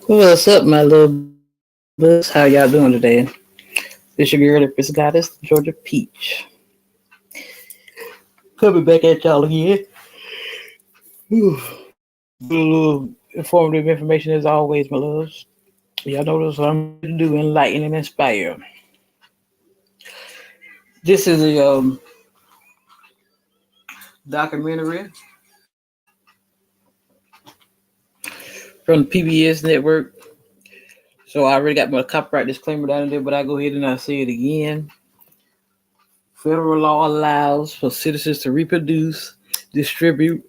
What's up, my little buzz? How y'all doing today? This your girl, the Prst Goddess, Georgia Peach. Coming back at y'all again. Whew. A little informative information as always, my loves. Y'all know this what I'm here to do, enlighten and inspire. This is a documentary from the PBS network. So I already got my copyright disclaimer down there, but I go ahead and I say it again. Federal law allows for citizens to reproduce, distribute,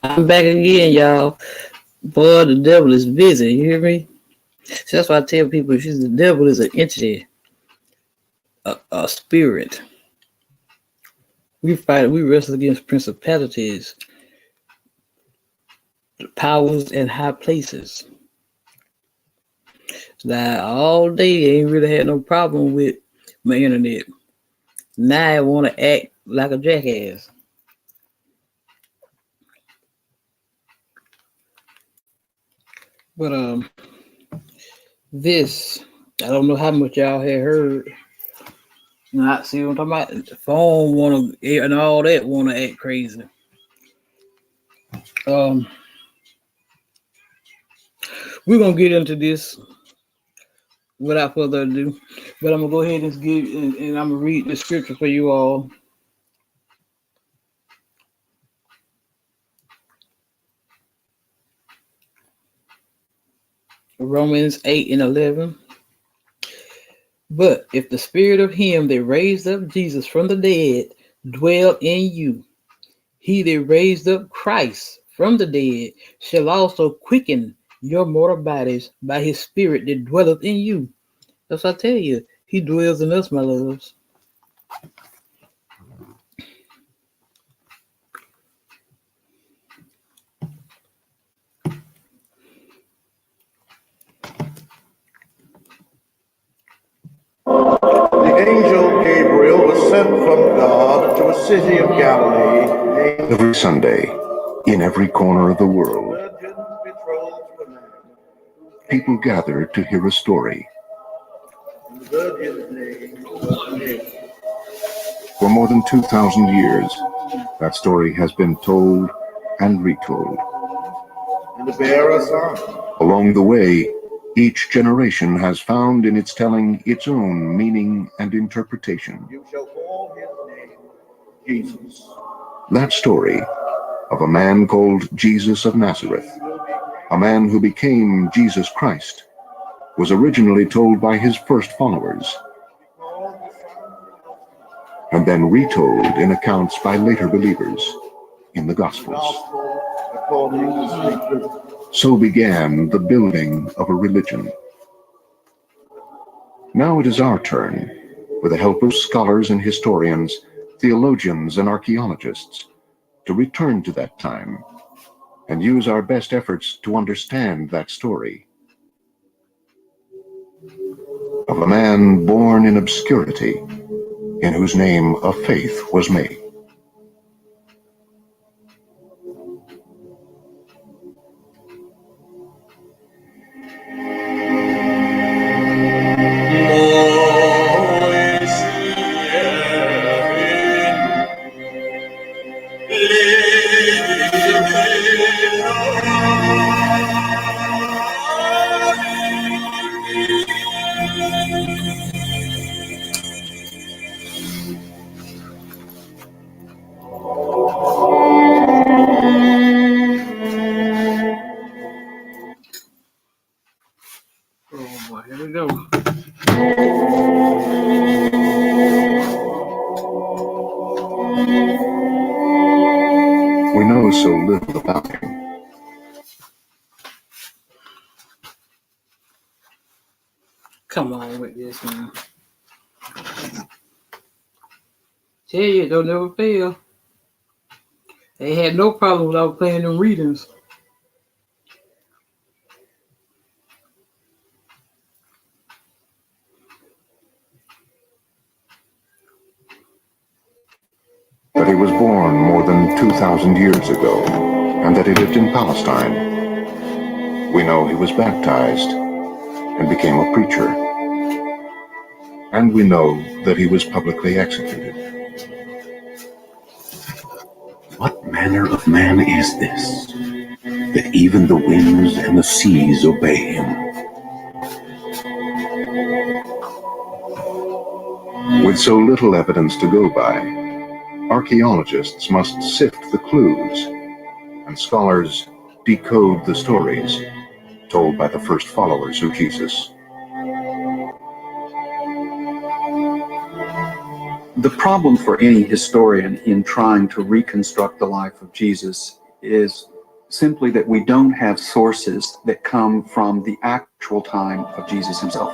I'm back again, y'all. Boy, the devil is busy. You hear me? So that's why I tell people, the devil is an entity, a spirit. We wrestle against principalities, powers, and high places. Now, all day, ain't really had no problem with my internet. Now I want to act like a jackass. But this, I don't know how much y'all had heard. Not see what I'm talking about. The phone wanna and all that wanna act crazy. Um, we're gonna get into this without further ado. But I'm gonna go ahead and I'm gonna read the scripture for you all. Romans 8:11. But if the spirit of him that raised up Jesus from the dead dwell in you, he that raised up Christ from the dead shall also quicken your mortal bodies by his spirit that dwelleth in you. That's what I tell you. He dwells in us, my loves. The angel Gabriel was sent from God to a city of Galilee named every Sunday, in every corner of the world, people gather to hear a story. For more than 2,000 years, that story has been told and retold. And to bear a son. Along the way, each generation has found in its telling its own meaning and interpretation. You shall call his name Jesus. That story of a man called Jesus of Nazareth, a man who became Jesus Christ, was originally told by his first followers. and then retold in accounts by later believers in the Gospels. Gospel according to Scripture. So began the building of a religion. Now it is our turn, with the help of scholars and historians, theologians and archaeologists, to return to that time and use our best efforts to understand that story of a man born in obscurity, in whose name a faith was made. Oh boy, here we go. We know so little about him. Come on with this, man. Tell you, it don't never fail. They had no problem without playing them readings. That he was born more than 2,000 years ago, and that he lived in Palestine. We know he was baptized and became a preacher. And we know that he was publicly executed. What manner of man is this, that even the winds and the seas obey him? With so little evidence to go by, archaeologists must sift the clues, and scholars decode the stories told by the first followers of Jesus. The problem for any historian in trying to reconstruct the life of Jesus is simply that we don't have sources that come from the actual time of Jesus himself.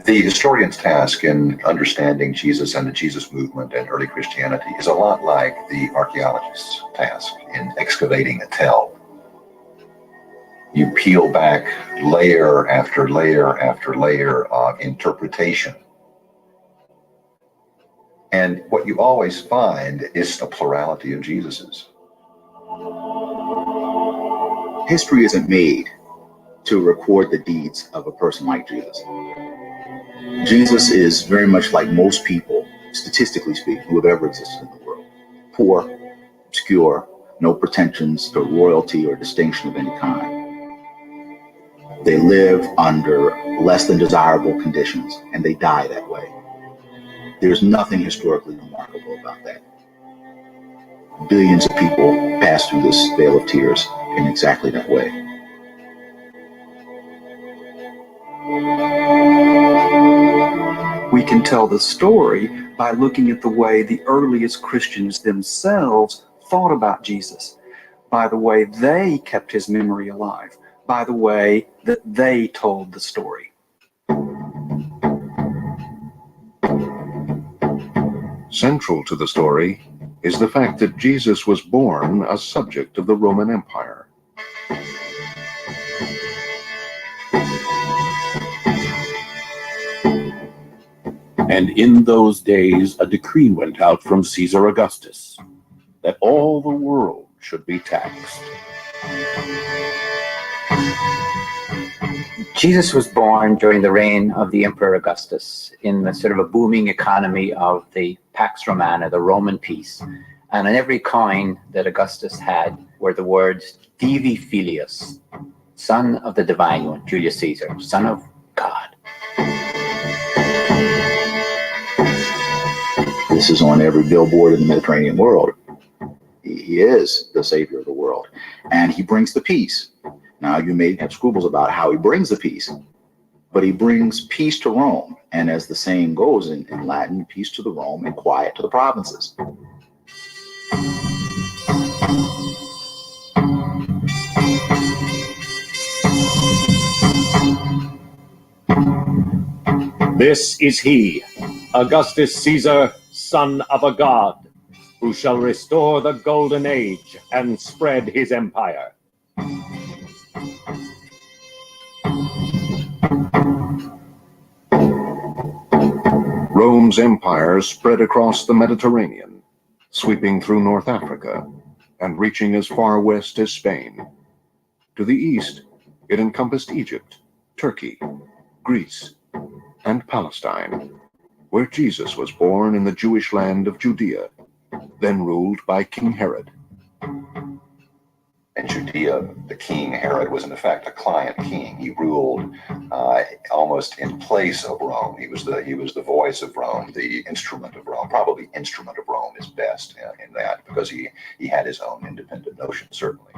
The historian's task in understanding Jesus and the Jesus movement and early Christianity is a lot like the archaeologist's task in excavating a tell. You peel back layer after layer after layer of interpretation. And what you always find is a plurality of Jesuses. History isn't made to record the deeds of a person like Jesus. Jesus is very much like most people, statistically speaking, who have ever existed in the world. Poor, obscure, no pretensions to royalty or distinction of any kind. They live under less than desirable conditions, and they die that way. There's nothing historically remarkable about that. Billions of people pass through this vale of tears in exactly that way. We can tell the story by looking at the way the earliest Christians themselves thought about Jesus, by the way they kept his memory alive, by the way that they told the story. Central to the story is the fact that Jesus was born a subject of the Roman Empire. And in those days a decree went out from Caesar Augustus that all the world should be taxed. Jesus was born during the reign of the Emperor Augustus in the sort of a booming economy of the Pax Romana, the Roman peace. And on every coin that Augustus had were the words Divi Filius, son of the divine one, Julius Caesar, son of God. This is on every billboard in the Mediterranean world. He is the savior of the world, and he brings the peace. Now, you may have scruples about how he brings the peace. but he brings peace to Rome. And as the saying goes in Latin, peace to the Rome and quiet to the provinces. This is he, Augustus Caesar, son of a god, who shall restore the golden age and spread his empire. Rome's empire spread across the Mediterranean, sweeping through North Africa and reaching as far west as Spain. To the east, it encompassed Egypt, Turkey, Greece, and Palestine, where Jesus was born in the Jewish land of Judea, then ruled by King Herod. In Judea, the king Herod was in effect a client king. He ruled almost in place of Rome. He was the voice of Rome, the instrument of Rome. Probably instrument of Rome is best in that, because he had his own independent notion, certainly.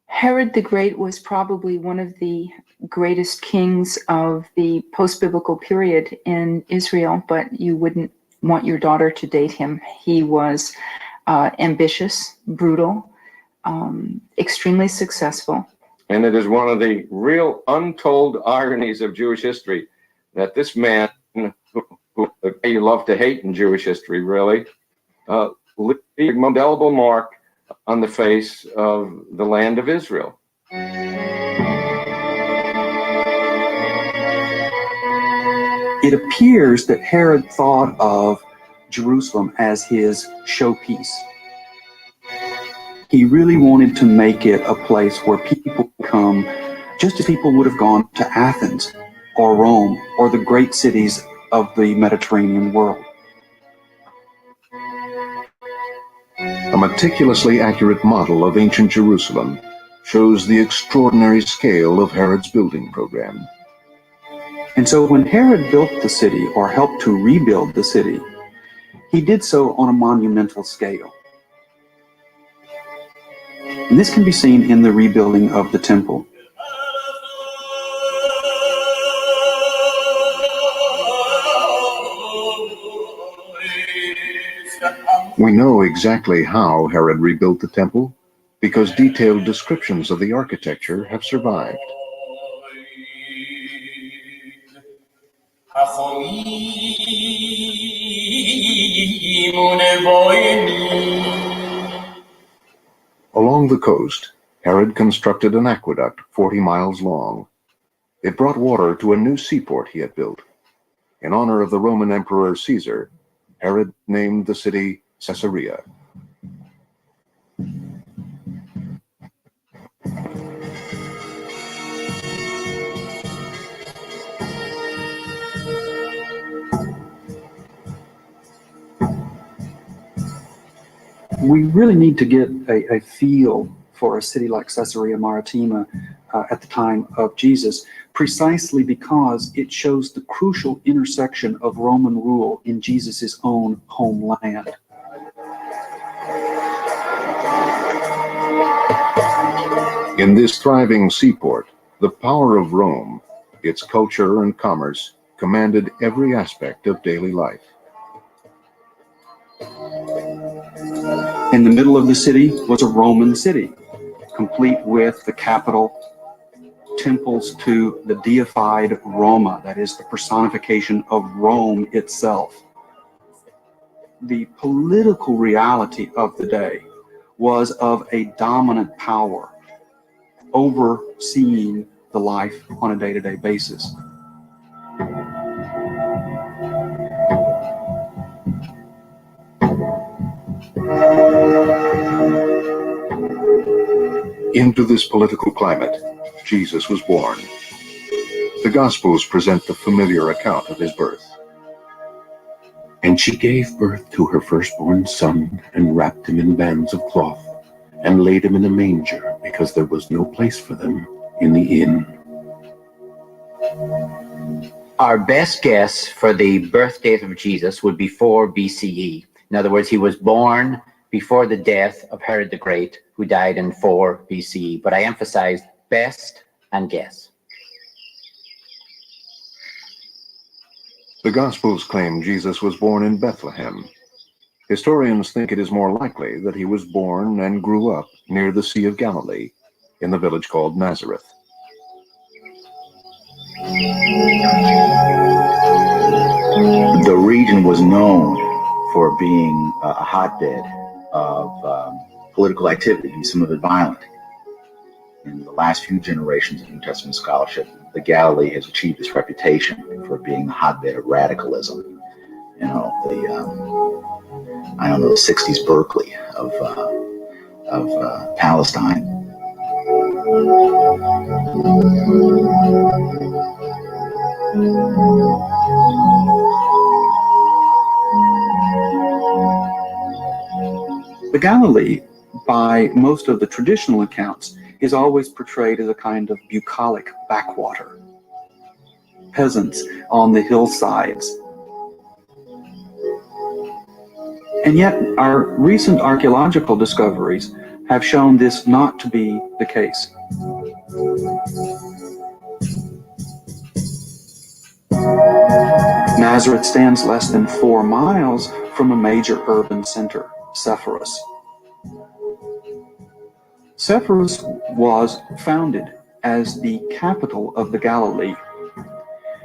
Herod the Great was probably one of the greatest kings of the post-biblical period in Israel, but you wouldn't want your daughter to date him. He was ambitious, brutal, extremely successful. And it is one of the real untold ironies of Jewish history that this man, who you love to hate in Jewish history, really, leaves an indelible mark on the face of the land of Israel. It appears that Herod thought of Jerusalem as his showpiece. He really wanted to make it a place where people come, just as people would have gone to Athens or Rome or the great cities of the Mediterranean world. A meticulously accurate model of ancient Jerusalem shows the extraordinary scale of Herod's building program. And so when Herod built the city, or helped to rebuild the city, he did so on a monumental scale. And this can be seen in the rebuilding of the temple. We know exactly how Herod rebuilt the temple because detailed descriptions of the architecture have survived. Along the coast, Herod constructed an aqueduct 40 miles long. It brought water to a new seaport he had built. In honor of the Roman Emperor Caesar, Herod named the city Caesarea. We really need to get a feel for a city like Caesarea Maritima at the time of Jesus, precisely because it shows the crucial intersection of Roman rule in Jesus' own homeland. In this thriving seaport, the power of Rome, its culture and commerce, commanded every aspect of daily life. In the middle of the city was a Roman city, complete with the capital, temples to the deified Roma, that is the personification of Rome itself. The political reality of the day was of a dominant power overseeing the life on a day-to-day basis. Into this political climate, Jesus was born. The Gospels present the familiar account of his birth. And she gave birth to her firstborn son, and wrapped him in bands of cloth, and laid him in a manger, because there was no place for them in the inn. Our best guess for the birth date of Jesus would be 4 BCE. In other words, he was born before the death of Herod the Great, who died in 4 BCE. But I emphasize best and guess. The Gospels claim Jesus was born in Bethlehem. Historians think it is more likely that he was born and grew up near the Sea of Galilee, in the village called Nazareth. The region was known for being a hotbed of political activity, and some of it violent. In the last few generations of New Testament scholarship, the Galilee has achieved this reputation for being the hotbed of radicalism. You know, the 60s Berkeley of Palestine. The Galilee, by most of the traditional accounts, is always portrayed as a kind of bucolic backwater. Peasants on the hillsides. And yet, our recent archaeological discoveries have shown this not to be the case. Nazareth stands less than 4 miles from a major urban center, Sepphoris. Sepphoris was founded as the capital of the Galilee.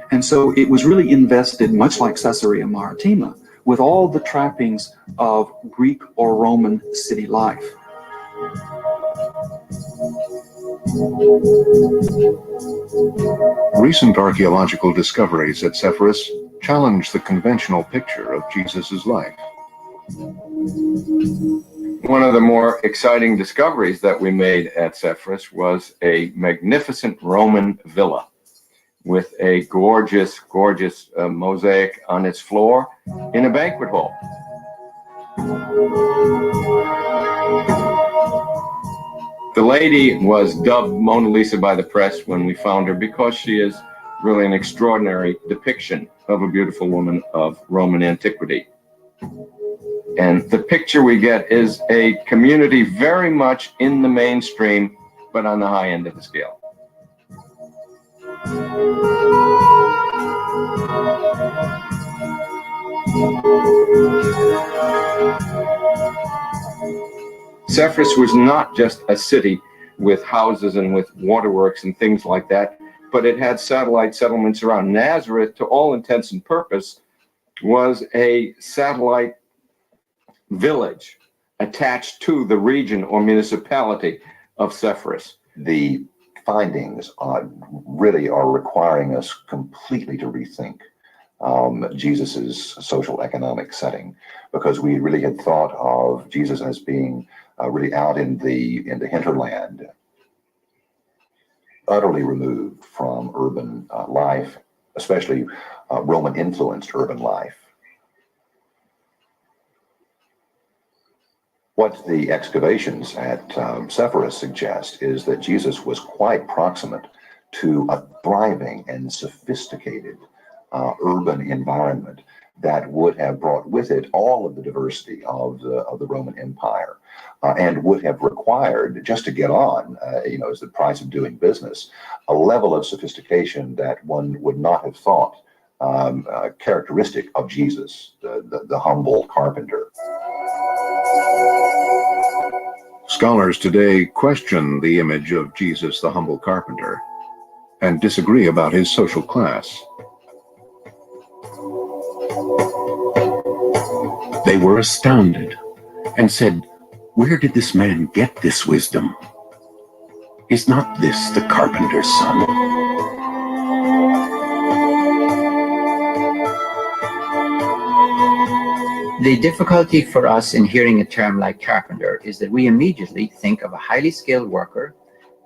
And so it was really invested, much like Caesarea Maritima, with all the trappings of Greek or Roman city life. Recent archaeological discoveries at Sepphoris challenge the conventional picture of Jesus' life. One of the more exciting discoveries that we made at Sepphoris was a magnificent Roman villa with a gorgeous mosaic on its floor in a banquet hall. The lady was dubbed Mona Lisa by the press when we found her because she is really an extraordinary depiction of a beautiful woman of Roman antiquity. And the picture we get is a community very much in the mainstream, but on the high end of the scale. Sepphoris was not just a city with houses and with waterworks and things like that, but it had satellite settlements around. Nazareth, to all intents and purpose, was a satellite village attached to the region or municipality of Sepphoris. The findings really are requiring us completely to rethink Jesus's social economic setting, because we really had thought of Jesus as being really out in the hinterland, utterly removed from urban life, especially Roman-influenced urban life. What the excavations at Sepphoris suggest is that Jesus was quite proximate to a thriving and sophisticated urban environment that would have brought with it all of the diversity of the Roman Empire, and would have required, just to get on, as the price of doing business, a level of sophistication that one would not have thought characteristic of Jesus, the humble carpenter. Scholars today question the image of Jesus the humble carpenter and disagree about his social class. They were astounded and said, "Where did this man get this wisdom? Is not this the carpenter's son?" The difficulty for us in hearing a term like carpenter is that we immediately think of a highly skilled worker,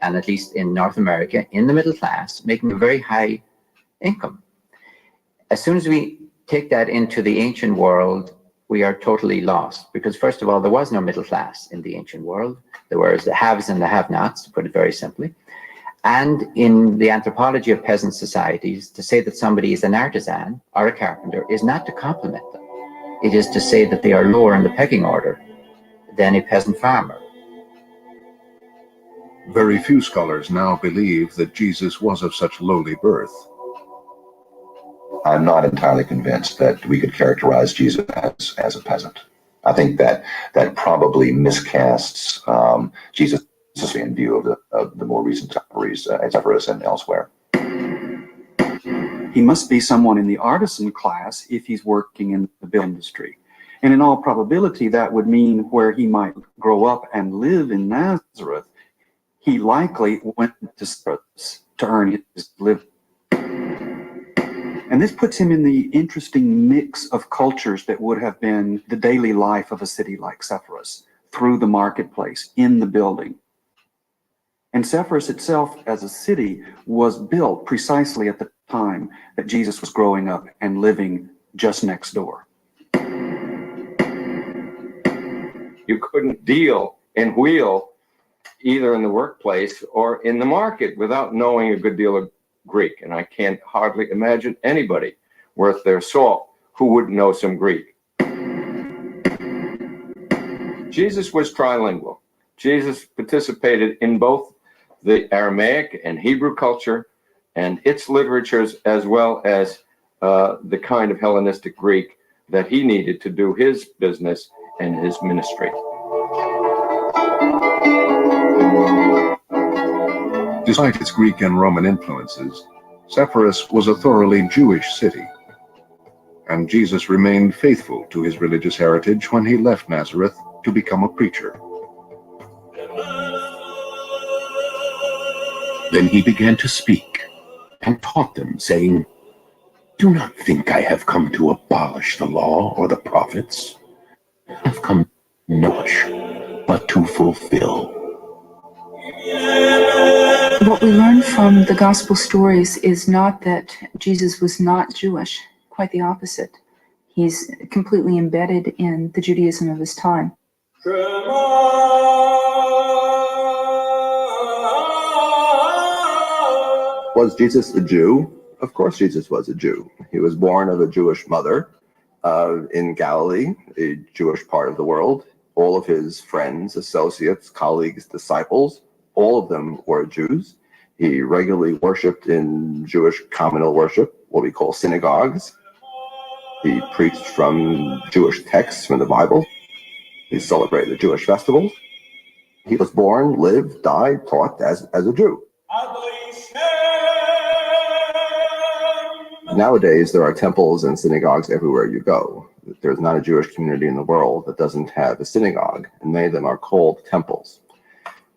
and at least in North America, in the middle class, making a very high income. As soon as we take that into the ancient world, we are totally lost, because first of all, there was no middle class in the ancient world. There were the haves and the have-nots, to put it very simply. And in the anthropology of peasant societies, to say that somebody is an artisan or a carpenter is not to compliment them. It is to say that they are lower in the pecking order than a peasant farmer. Very few scholars now believe that Jesus was of such lowly birth. I'm not entirely convinced that we could characterize Jesus as a peasant. I think that probably miscasts Jesus in view of the more recent discoveries at Zephyrus and elsewhere. He must be someone in the artisan class if he's working in the building industry. And in all probability, that would mean where he might grow up and live in Nazareth, he likely went to Cyprus to earn his living. And this puts him in the interesting mix of cultures that would have been the daily life of a city like Zephyrus, through the marketplace, in the building. And Zephyrus itself as a city was built precisely at the time that Jesus was growing up and living just next door. You couldn't deal and wheel either in the workplace or in the market without knowing a good deal of Greek. And I can't hardly imagine anybody worth their salt who wouldn't know some Greek. Jesus was trilingual. Jesus participated in both the Aramaic and Hebrew culture and its literatures, as well as the kind of Hellenistic Greek that he needed to do his business and his ministry. Despite its Greek and Roman influences, Zephyrus was a thoroughly Jewish city, and Jesus remained faithful to his religious heritage when he left Nazareth to become a preacher. Then he began to speak and taught them, saying, "Do not think I have come to abolish the law or the prophets. I have come not but to fulfill." What we learn from the gospel stories is not that Jesus was not Jewish, quite the opposite. He's completely embedded in the Judaism of his time. Was Jesus a Jew? Of course Jesus was a Jew. He was born of a Jewish mother in Galilee, a Jewish part of the world. All of his friends, associates, colleagues, disciples, all of them were Jews. He regularly worshipped in Jewish communal worship, what we call synagogues. He preached from Jewish texts from the Bible. He celebrated the Jewish festivals. He was born, lived, died, taught as a Jew. Nowadays, there are temples and synagogues everywhere you go. There's not a Jewish community in the world that doesn't have a synagogue, and many of them are called temples.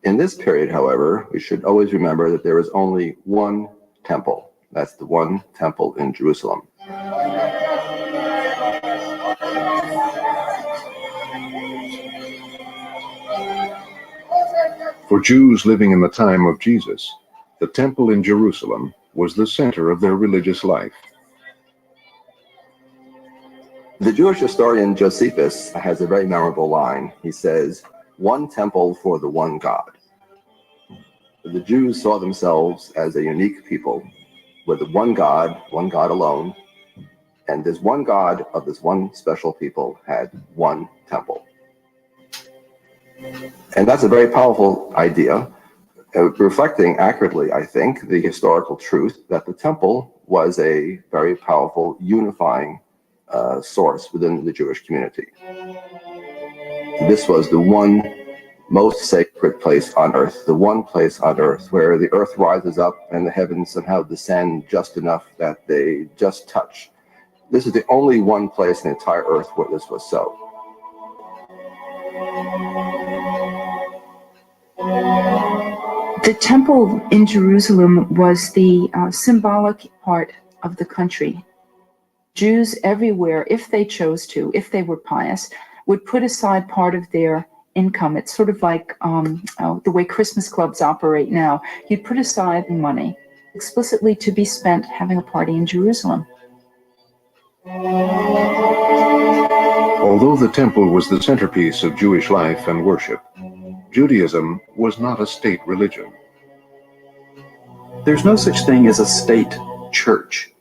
In this period, however, we should always remember that there is only one temple. That's the one temple in Jerusalem. For Jews living in the time of Jesus, the temple in Jerusalem was the center of their religious life. The Jewish historian Josephus has a very memorable line. He says, "One temple for the one God." The Jews saw themselves as a unique people with one God alone, and this one God of this one special people had one temple. And that's a very powerful idea, reflecting accurately, I think, the historical truth that the temple was a very powerful unifying source within the Jewish community. This was the one most sacred place on earth, the one place on earth where the earth rises up and the heavens somehow descend just enough that they just touch. This is the only one place in the entire earth where this was so. The temple in Jerusalem was the symbolic part of the country. Jews everywhere, if they chose to, if they were pious, would put aside part of their income. It's sort of like the way Christmas clubs operate now. You'd put aside money explicitly to be spent having a party in Jerusalem. Although the temple was the centerpiece of Jewish life and worship, Judaism was not a state religion. There's no such thing as a state church.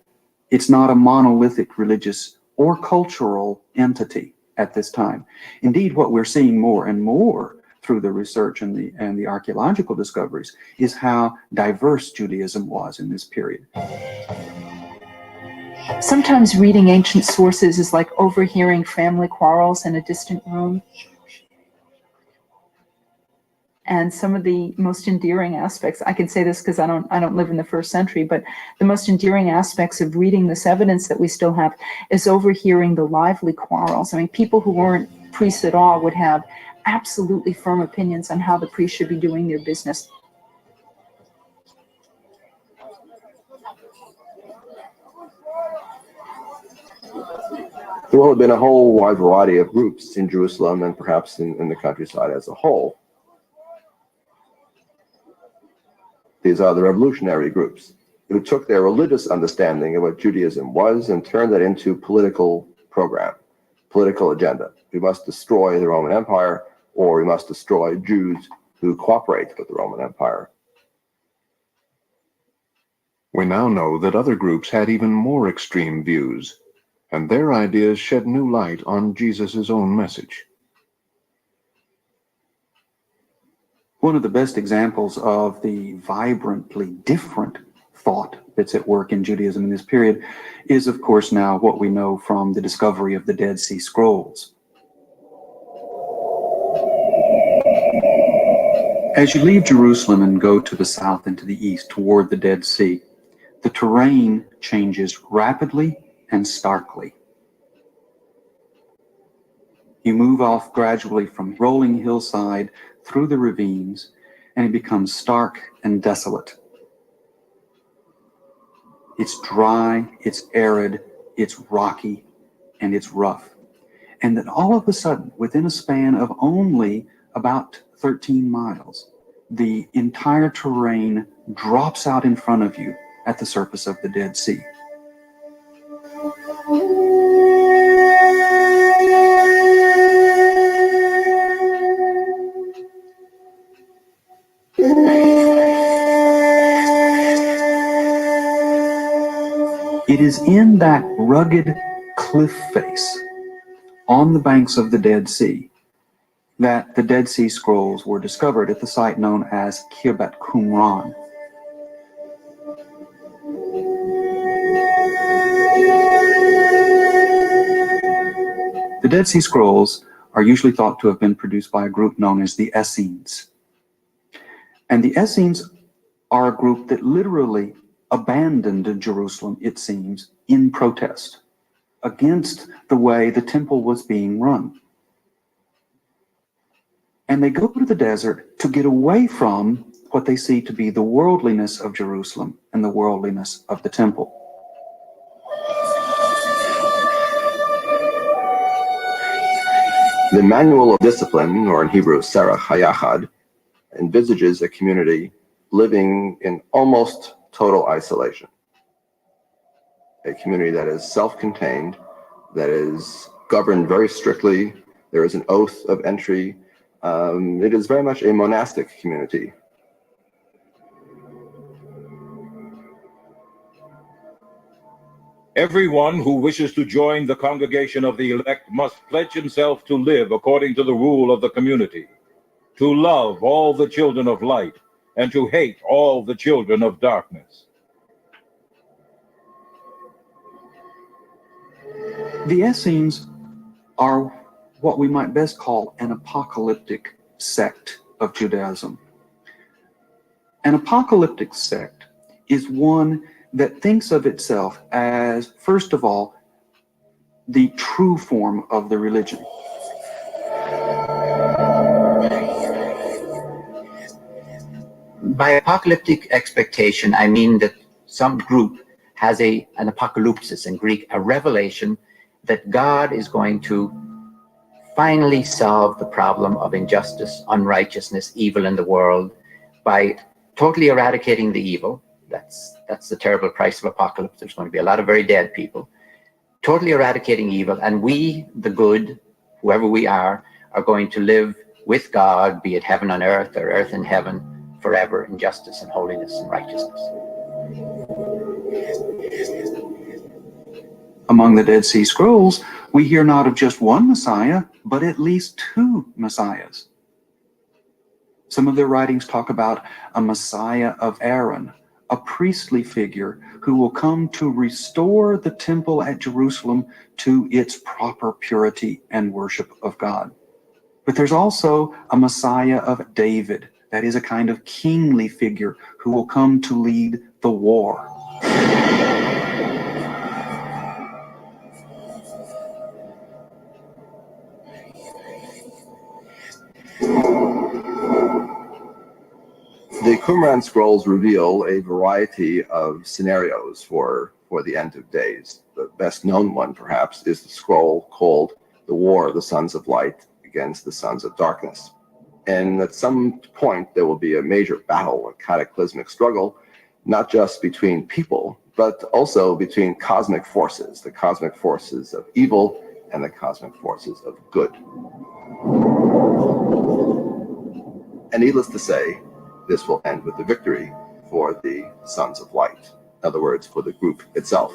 It's not a monolithic religious or cultural entity at this time. Indeed, what we're seeing more and more through the research and the archaeological discoveries is how diverse Judaism was in this period. Sometimes reading ancient sources is like overhearing family quarrels in a distant room. And some of the most endearing aspects, I can say this because I don't live in the first century, but the most endearing aspects of reading this evidence that we still have is overhearing the lively quarrels. I mean, people who weren't priests at all would have absolutely firm opinions on how the priest should be doing their business. There will have been a whole wide variety of groups in Jerusalem and perhaps in the countryside as a whole. These are the revolutionary groups who took their religious understanding of what Judaism was and turned that into political program, political agenda. We must destroy the Roman Empire, or we must destroy Jews who cooperate with the Roman Empire. We now know that other groups had even more extreme views, and their ideas shed new light on Jesus' own message. One of the best examples of the vibrantly different thought that's at work in Judaism in this period is, of course, now what we know from the discovery of the Dead Sea Scrolls. As you leave Jerusalem and go to the south and to the east toward the Dead Sea, the terrain changes rapidly and starkly. You move off gradually from rolling hillside through the ravines, and it becomes stark and desolate. It's dry, it's arid, it's rocky, and it's rough. And then all of a sudden, within a span of only about 13 miles, the entire terrain drops out in front of you at the surface of the Dead Sea. It is in that rugged cliff face on the banks of the Dead Sea that the Dead Sea Scrolls were discovered at the site known as Kibbet Qumran. The Dead Sea Scrolls are usually thought to have been produced by a group known as the Essenes. And the Essenes are a group that literally abandoned Jerusalem, it seems, in protest against the way the temple was being run. And they go to the desert to get away from what they see to be the worldliness of Jerusalem and the worldliness of the temple. The Manual of Discipline, or in Hebrew, Sarah Hayachad, envisages a community living in almost total isolation. A community that is self-contained, that is governed very strictly. There is an oath of entry. It is very much a monastic community. Everyone who wishes to join the congregation of the elect must pledge himself to live according to the rule of the community, to love all the children of light, and to hate all the children of darkness. The Essenes are what we might best call an apocalyptic sect of Judaism. An apocalyptic sect is one that thinks of itself as, first of all, the true form of the religion. By apocalyptic expectation, I mean that some group has an apocalypsis in Greek, a revelation that God is going to finally solve the problem of injustice, unrighteousness, evil in the world by totally eradicating the evil. That's the terrible price of apocalypse. There's going to be a lot of very dead people. Totally eradicating evil, and we, the good, whoever we are going to live with God, be it heaven on earth or earth in heaven, forever in justice and holiness and righteousness. Among the Dead Sea Scrolls, we hear not of just one Messiah, but at least two Messiahs. Some of their writings talk about a Messiah of Aaron, a priestly figure who will come to restore the temple at Jerusalem to its proper purity and worship of God. But there's also a Messiah of David, that is a kind of kingly figure who will come to lead the war. The Qumran scrolls reveal a variety of scenarios for the end of days. The best known one, perhaps, is the scroll called The War of the Sons of Light against the Sons of Darkness. And at some point, there will be a major battle, a cataclysmic struggle, not just between people, but also between cosmic forces, the cosmic forces of evil and the cosmic forces of good. And needless to say, this will end with the victory for the Sons of Light. In other words, for the group itself.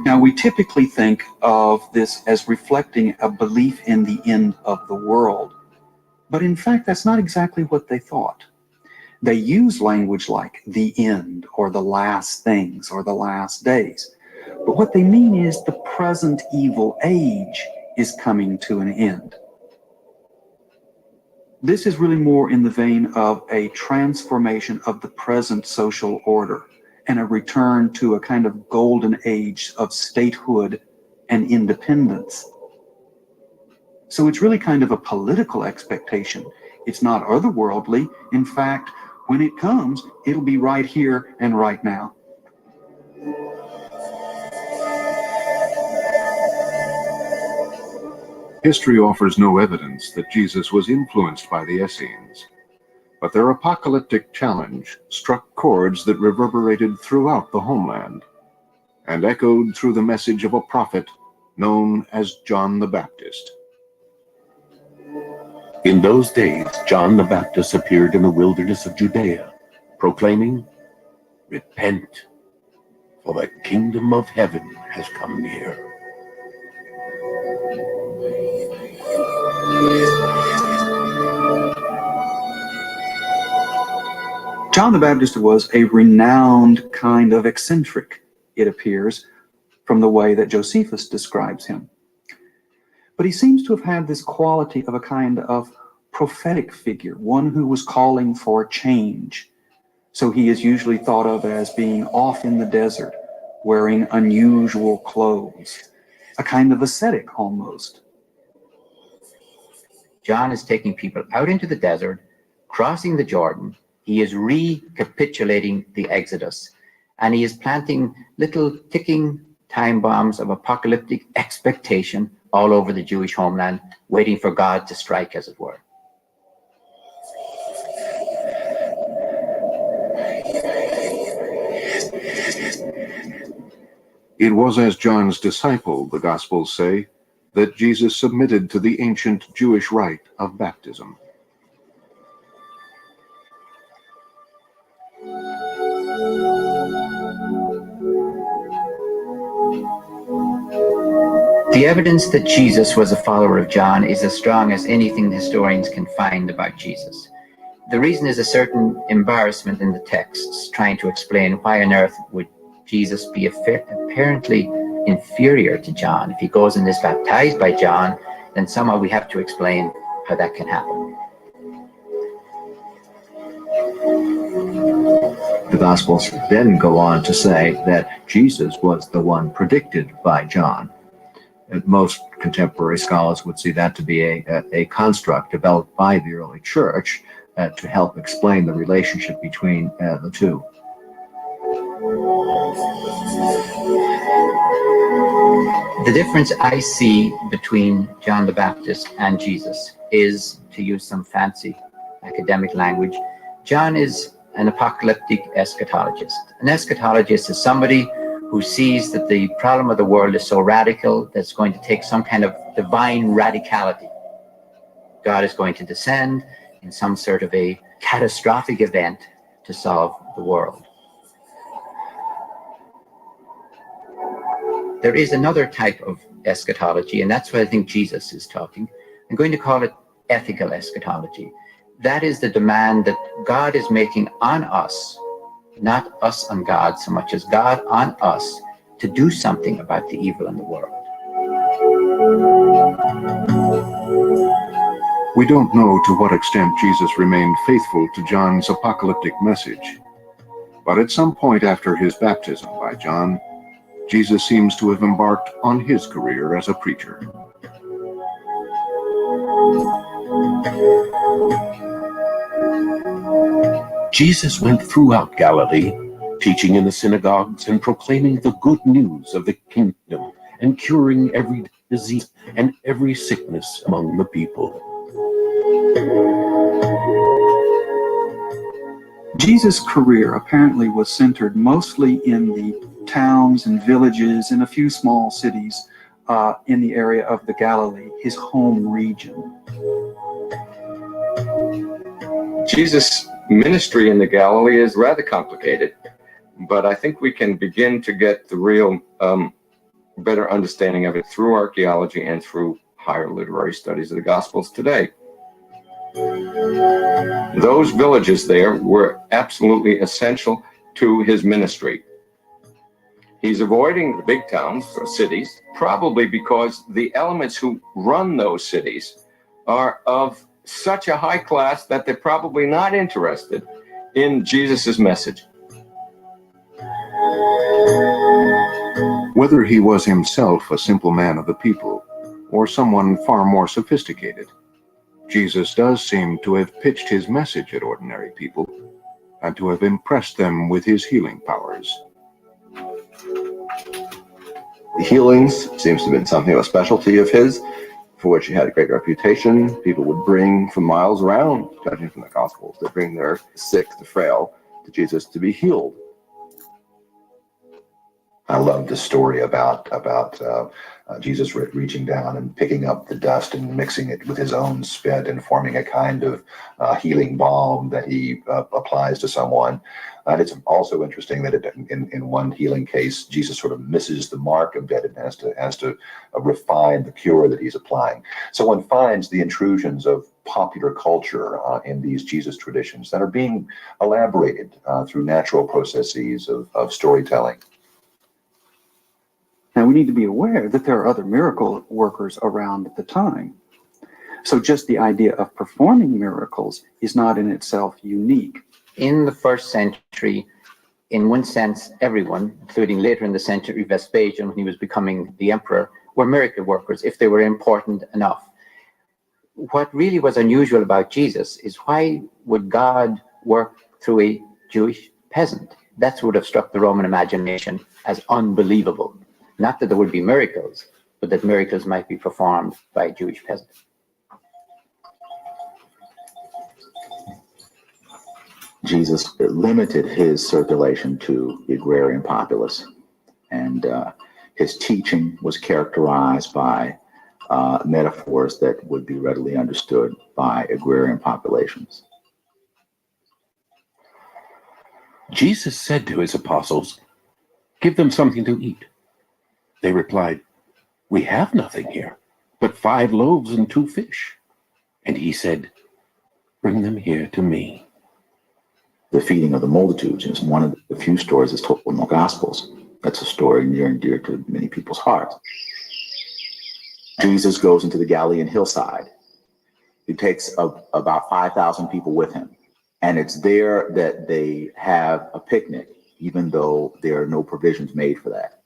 Now, we typically think of this as reflecting a belief in the end of the world. But in fact, that's not exactly what they thought. They use language like the end, or the last things, or the last days. But what they mean is the present evil age is coming to an end. This is really more in the vein of a transformation of the present social order and a return to a kind of golden age of statehood and independence. So it's really kind of a political expectation. It's not otherworldly. In fact, when it comes, it'll be right here and right now. History offers no evidence that Jesus was influenced by the Essenes, but their apocalyptic challenge struck chords that reverberated throughout the homeland and echoed through the message of a prophet known as John the Baptist. In those days, John the Baptist appeared in the wilderness of Judea, proclaiming, "Repent, for the kingdom of heaven has come near." John the Baptist was a renowned kind of eccentric, it appears, from the way that Josephus describes him. But he seems to have had this quality of a kind of prophetic figure, one who was calling for change. So he is usually thought of as being off in the desert, wearing unusual clothes, a kind of ascetic almost. John is taking people out into the desert, crossing the Jordan. He is recapitulating the Exodus, and he is planting little ticking time bombs of apocalyptic expectation all over the Jewish homeland, waiting for God to strike, as it were. It was as John's disciple, the Gospels say, that Jesus submitted to the ancient Jewish rite of baptism. The evidence that Jesus was a follower of John is as strong as anything historians can find about Jesus. The reason is a certain embarrassment in the texts, trying to explain why on earth would Jesus be apparently inferior to John. If he goes and is baptized by John, then somehow we have to explain how that can happen. The Gospels then go on to say that Jesus was the one predicted by John. Most contemporary scholars would see that to be a construct developed by the early church to help explain the relationship between the two. The difference I see between John the Baptist and Jesus is, to use some fancy academic language, John is an apocalyptic eschatologist. An eschatologist is somebody who sees that the problem of the world is so radical that it's going to take some kind of divine radicality. God is going to descend in some sort of a catastrophic event to solve the world. There is another type of eschatology, and that's what I think Jesus is talking, I'm going to call it ethical eschatology. That is the demand that God is making on us, not us on God so much as God on us, to do something about the evil in the world. We don't know to what extent Jesus remained faithful to John's apocalyptic message, but at some point after his baptism by John, Jesus seems to have embarked on his career as a preacher. Jesus went throughout Galilee, teaching in the synagogues and proclaiming the good news of the kingdom and curing every disease and every sickness among the people. Jesus' career apparently was centered mostly in the towns and villages and a few small cities in the area of the Galilee, his home region. Jesus' ministry in the Galilee is rather complicated, but I think we can begin to get the real better understanding of it through archaeology and through higher literary studies of the Gospels today. Those villages there were absolutely essential to his ministry. He's avoiding the big towns or cities, probably because the elements who run those cities are of such a high class that they're probably not interested in Jesus' message. Whether he was himself a simple man of the people, or someone far more sophisticated, Jesus does seem to have pitched his message at ordinary people, and to have impressed them with his healing powers. The healings seems to have been something of a specialty of his, for which he had a great reputation. People would bring from miles around, judging from the Gospels, they bring their sick, the frail, to Jesus to be healed. I love the story about Jesus reaching down and picking up the dust and mixing it with his own spit and forming a kind of healing balm that he applies to someone. And it's also interesting that in one healing case, Jesus sort of misses the mark a bit and has to refine the cure that he's applying. So one finds the intrusions of popular culture in these Jesus traditions that are being elaborated through natural processes of storytelling. Now, we need to be aware that there are other miracle workers around at the time. So just the idea of performing miracles is not in itself unique. In the first century, in one sense, everyone, including later in the century Vespasian, when he was becoming the emperor, were miracle workers if they were important enough. What really was unusual about Jesus is, why would God work through a Jewish peasant? That would have struck the Roman imagination as unbelievable. Not that there would be miracles, but that miracles might be performed by a Jewish peasant. Jesus limited his circulation to the agrarian populace, and his teaching was characterized by metaphors that would be readily understood by agrarian populations. Jesus said to his apostles, "Give them something to eat." They replied, "We have nothing here but 5 loaves and 2 fish." And he said, "Bring them here to me." The feeding of the multitudes is one of the few stories that's told in the Gospels. That's a story near and dear to many people's hearts. Jesus goes into the Galilean hillside. He takes about 5,000 people with him. And it's there that they have a picnic, even though there are no provisions made for that.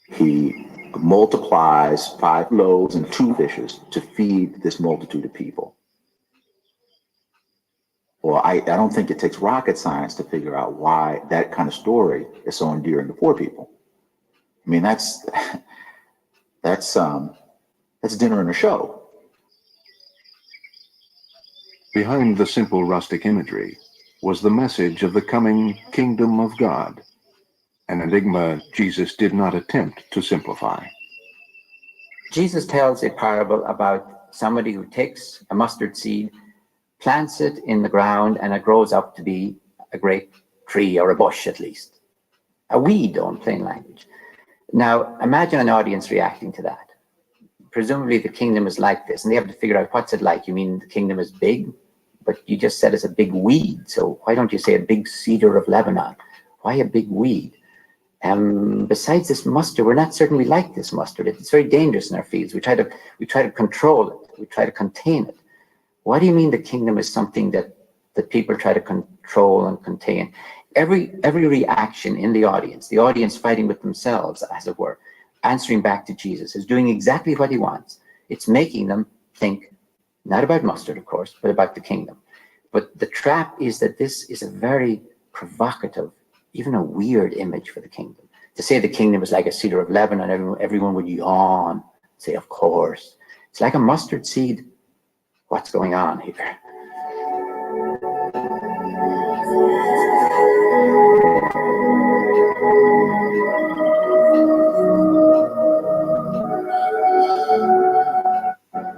He multiplies 5 loaves and 2 fishes to feed this multitude of people. Well, I don't think it takes rocket science to figure out why that kind of story is so endearing to poor people. I mean, that's dinner and a show. Behind the simple rustic imagery was the message of the coming kingdom of God, an enigma Jesus did not attempt to simplify. Jesus tells a parable about somebody who takes a mustard seed, plants it in the ground, and it grows up to be a great tree, or a bush at least. A weed, on plain language. Now, imagine an audience reacting to that. presumably the kingdom is like this. And they have to figure out, what's it like? You mean the kingdom is big? But you just said it's a big weed. So why don't you say a big cedar of Lebanon? Why a big weed? Besides this mustard, we're not certain we like this mustard. It's very dangerous in our fields. We try to control it. We try to contain it. Why do you mean the kingdom is something that people try to control and contain? Every reaction in the audience fighting with themselves, as it were, answering back to Jesus, is doing exactly what he wants. It's making them think, not about mustard, of course, but about the kingdom. But the trap is that this is a very provocative, even a weird image for the kingdom. To say the kingdom is like a cedar of Lebanon, everyone would yawn, say, of course. It's like a mustard seed. What's going on here?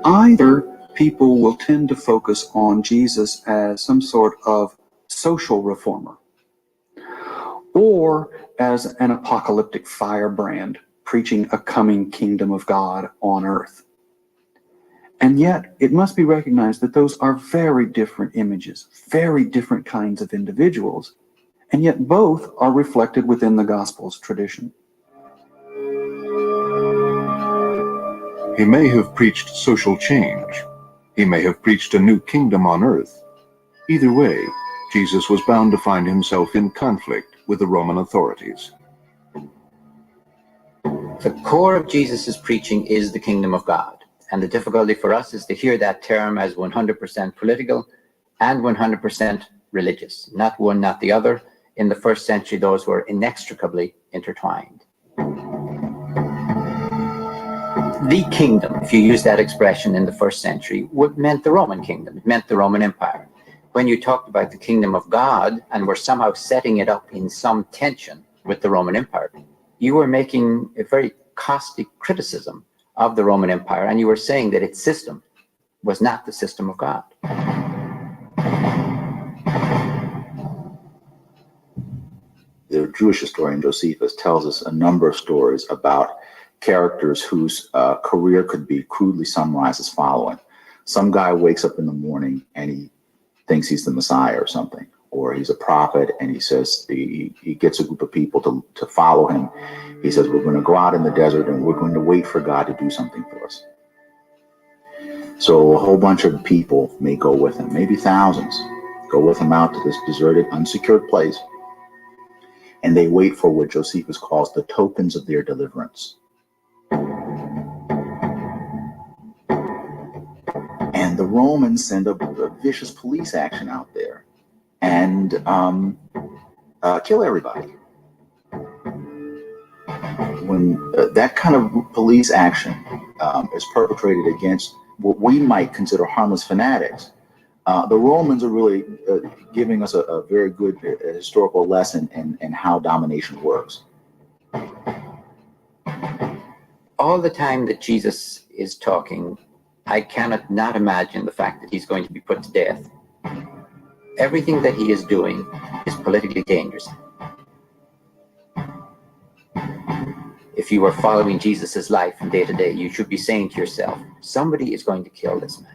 Either people will tend to focus on Jesus as some sort of social reformer, or as an apocalyptic firebrand preaching a coming kingdom of God on earth. And yet, it must be recognized that those are very different images, very different kinds of individuals, and yet both are reflected within the Gospel's tradition. He may have preached social change. He may have preached a new kingdom on earth. Either way, Jesus was bound to find himself in conflict with the Roman authorities. The core of Jesus' preaching is the kingdom of God. And the difficulty for us is to hear that term as 100% political and 100% religious. Not one, not the other. In the first century, those were inextricably intertwined. The kingdom, if you use that expression in the first century, meant the Roman kingdom. It meant the Roman Empire. When you talked about the kingdom of God and were somehow setting it up in some tension with the Roman Empire, you were making a very caustic criticism of the Roman Empire, and you were saying that its system was not the system of God. The Jewish historian Josephus tells us a number of stories about characters whose career could be crudely summarized as following. Some guy wakes up in the morning and he thinks he's the Messiah or something, or he's a prophet, and he says he gets a group of people to follow him. He says, we're going to go out in the desert and we're going to wait for God to do something for us. So a whole bunch of people may go with him, maybe thousands, go with him out to this deserted, unsecured place, and they wait for what Josephus calls the tokens of their deliverance. And the Romans send a vicious police action out there and kill everybody. When that kind of police action is perpetrated against what we might consider harmless fanatics, the Romans are really giving us a very good historical lesson in how domination works. All the time that Jesus is talking, I cannot not imagine the fact that he's going to be put to death. Everything that he is doing is politically dangerous. If you were following Jesus' life from day to day, you should be saying to yourself, somebody is going to kill this man.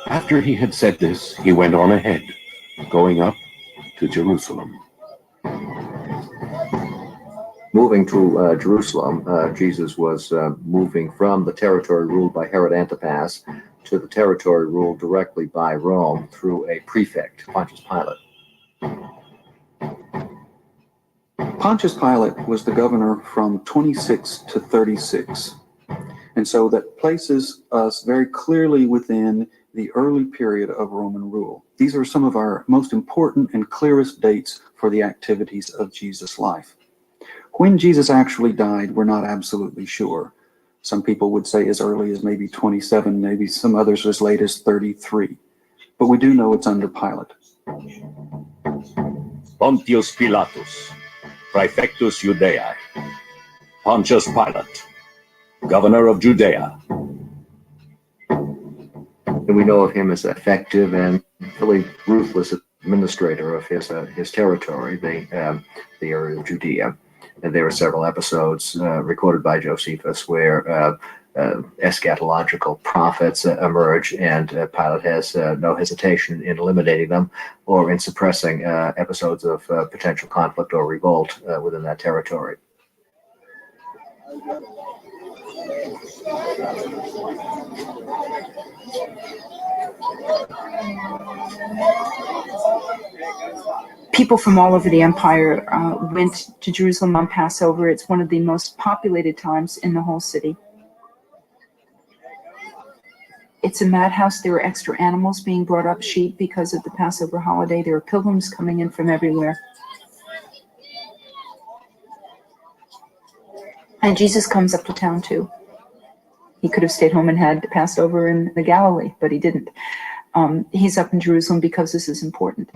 After he had said this, he went on ahead, going up to Jerusalem. Moving to Jerusalem, Jesus was moving from the territory ruled by Herod Antipas to the territory ruled directly by Rome through a prefect, Pontius Pilate. Pontius Pilate was the governor from 26 to 36. And so that places us very clearly within the early period of Roman rule. These are some of our most important and clearest dates for the activities of Jesus' life. When Jesus actually died, we're not absolutely sure. Some people would say as early as maybe 27, maybe some others as late as 33. But we do know it's under Pilate. Pontius Pilatus, Praefectus Judaeae, Pontius Pilate, governor of Judea. And we know of him as effective and really ruthless administrator of his territory, the area of Judea. And there are several episodes recorded by Josephus where eschatological prophets emerge, and Pilate has no hesitation in eliminating them or in suppressing episodes of potential conflict or revolt within that territory. People from all over the empire went to Jerusalem on Passover. It's one of the most populated times in the whole city. It's a madhouse. There were extra animals being brought up, sheep, because of the Passover holiday. There were pilgrims coming in from everywhere. And Jesus comes up to town too. He could have stayed home and had Passover in the Galilee, but he didn't. He's up in Jerusalem because this is important.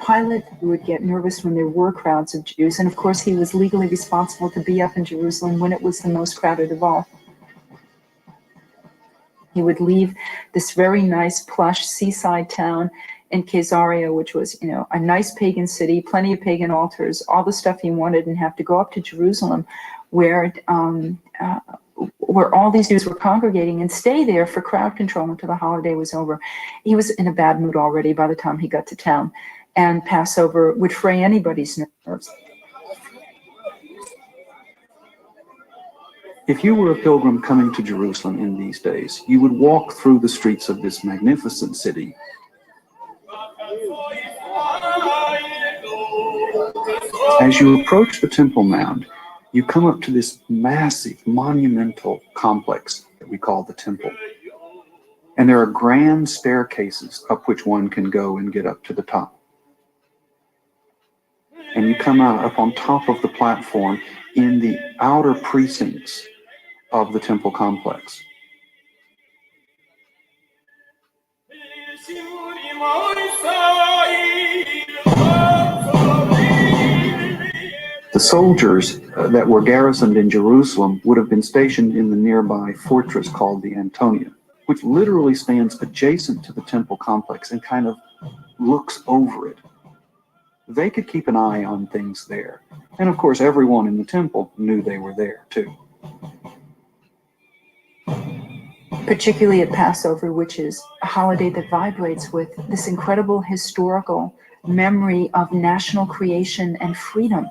Pilate would get nervous when there were crowds of Jews, and of course he was legally responsible to be up in Jerusalem when it was the most crowded of all. He would leave this very nice, plush seaside town in Caesarea, which was, a nice pagan city, plenty of pagan altars, all the stuff he wanted, and have to go up to Jerusalem, where all these Jews were congregating, and stay there for crowd control until the holiday was over. He was in a bad mood already by the time he got to town, and Passover would fray anybody's nerves. If you were a pilgrim coming to Jerusalem in these days, you would walk through the streets of this magnificent city. As you approach the Temple Mount, you come up to this massive, monumental complex that we call the Temple. And there are grand staircases up which one can go and get up to the top. And you come out up on top of the platform in the outer precincts of the temple complex. The soldiers that were garrisoned in Jerusalem would have been stationed in the nearby fortress called the Antonia, which literally stands adjacent to the temple complex and kind of looks over it. They could keep an eye on things there. And of course, everyone in the temple knew they were there too. Particularly at Passover, which is a holiday that vibrates with this incredible historical memory of national creation and freedom.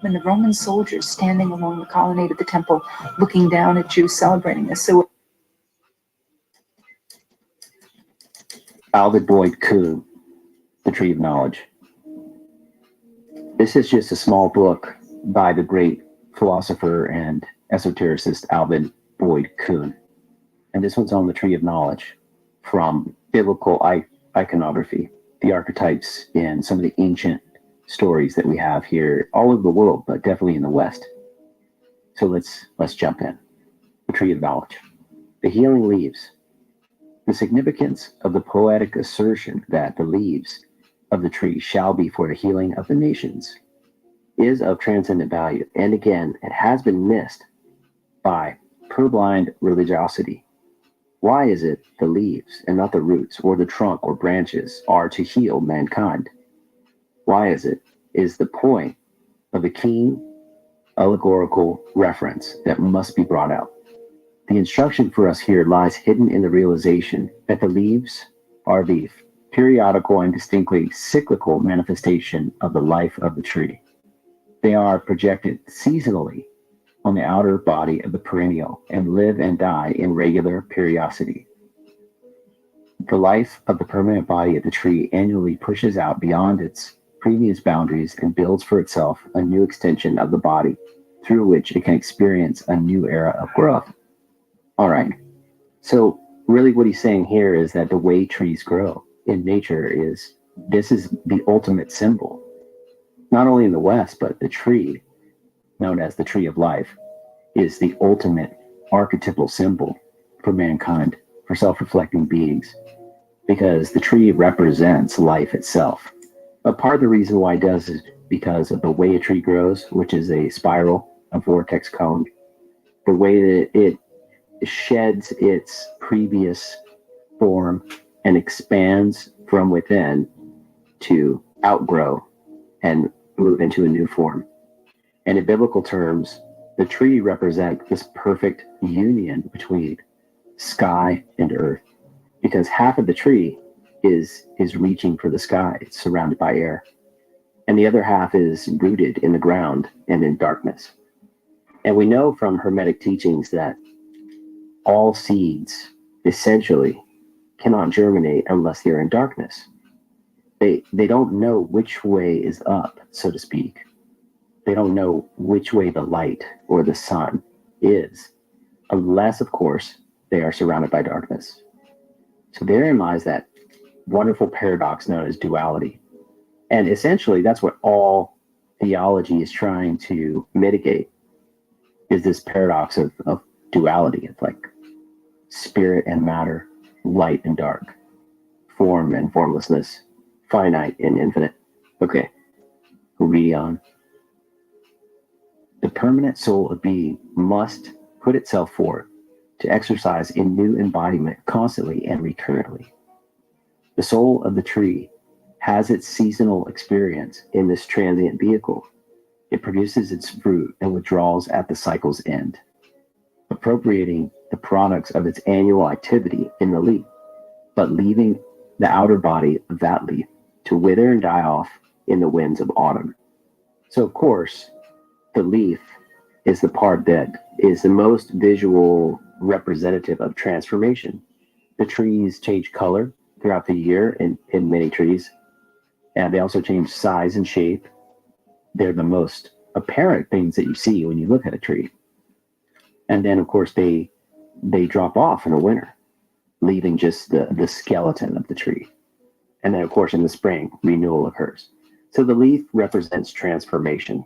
When the Roman soldiers standing along the colonnade of the temple looking down at Jews celebrating this. So Albert Boyd Kuhn, The Tree of Knowledge. This is just a small book by the great philosopher and esotericist Albert Boyd Kuhn. And this one's on the Tree of Knowledge from biblical iconography, the archetypes in some of the ancient stories that we have here all over the world, but definitely in the West. So let's jump in. The Tree of Knowledge. The healing leaves. The significance of the poetic assertion that the leaves of the tree shall be for the healing of the nations is of transcendent value. And again, it has been missed by purblind religiosity. Why is it the leaves and not the roots or the trunk or branches are to heal mankind? Why is it? Is the point of a keen allegorical reference that must be brought out. The instruction for us here lies hidden in the realization that the leaves are the periodical and distinctly cyclical manifestation of the life of the tree. They are projected seasonally on the outer body of the perennial and live and die in regular periodicity. The life of the permanent body of the tree annually pushes out beyond its previous boundaries and builds for itself a new extension of the body through which it can experience a new era of growth. All right. So really what he's saying here is that the way trees grow in nature this is the ultimate symbol, not only in the West, but the tree known as the tree of life is the ultimate archetypal symbol for mankind, for self-reflecting beings. because the tree represents life itself. But part of the reason why it does is because of the way a tree grows, which is a spiral, a vortex cone, the way that it sheds its previous form and expands from within to outgrow and move into a new form. And in biblical terms, the tree represents this perfect union between sky and earth, because half of the tree is reaching for the sky. It's surrounded by air. And the other half is rooted in the ground and in darkness. And we know from Hermetic teachings that all seeds essentially cannot germinate unless they're in darkness. They don't know which way is up, so to speak. They don't know which way the light or the sun is, unless, of course, they are surrounded by darkness. So therein lies that wonderful paradox known as duality. And essentially, that's what all theology is trying to mitigate, is this paradox of duality. It's like spirit and matter, light and dark, form and formlessness, finite and infinite. Okay, we'll read on. The permanent soul of being must put itself forth to exercise in new embodiment constantly and recurrently. The soul of the tree has its seasonal experience in this transient vehicle. It produces its fruit and withdraws at the cycle's end, appropriating the products of its annual activity in the leaf, but leaving the outer body of that leaf to wither and die off in the winds of autumn. So, of course, the leaf is the part that is the most visual representative of transformation. The trees change color throughout the year in many trees, and they also change size and shape. They're the most apparent things that you see when you look at a tree. And then, of course, they drop off in the winter, leaving just the skeleton of the tree. And then, of course, in the spring, renewal occurs. So the leaf represents transformation.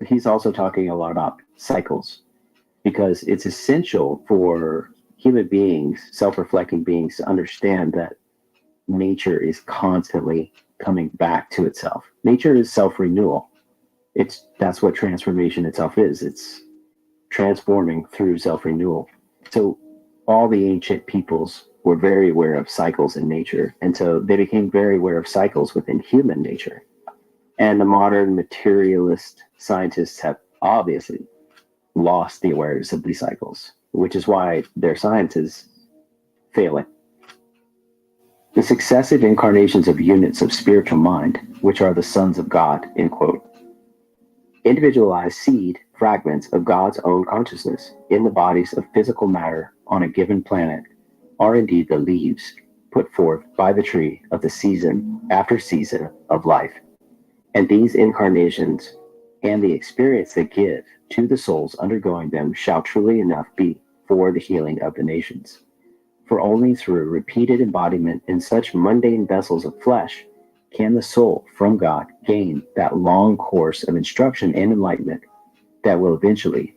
He's also talking a lot about cycles, because it's essential for human beings, self-reflecting beings, to understand that nature is constantly coming back to itself. Nature is self-renewal. That's what transformation itself is. It's transforming through self-renewal. So all the ancient peoples were very aware of cycles in nature, and so they became very aware of cycles within human nature. And the modern materialist scientists have obviously lost the awareness of these cycles, which is why their science is failing. The successive incarnations of units of spiritual mind, which are the sons of God, end quote. Individualized seed fragments of God's own consciousness in the bodies of physical matter on a given planet are indeed the leaves put forth by the tree of the season after season of life. And these incarnations and the experience they give to the souls undergoing them shall truly enough be for the healing of the nations. For only through repeated embodiment in such mundane vessels of flesh can the soul from God gain that long course of instruction and enlightenment that will eventually,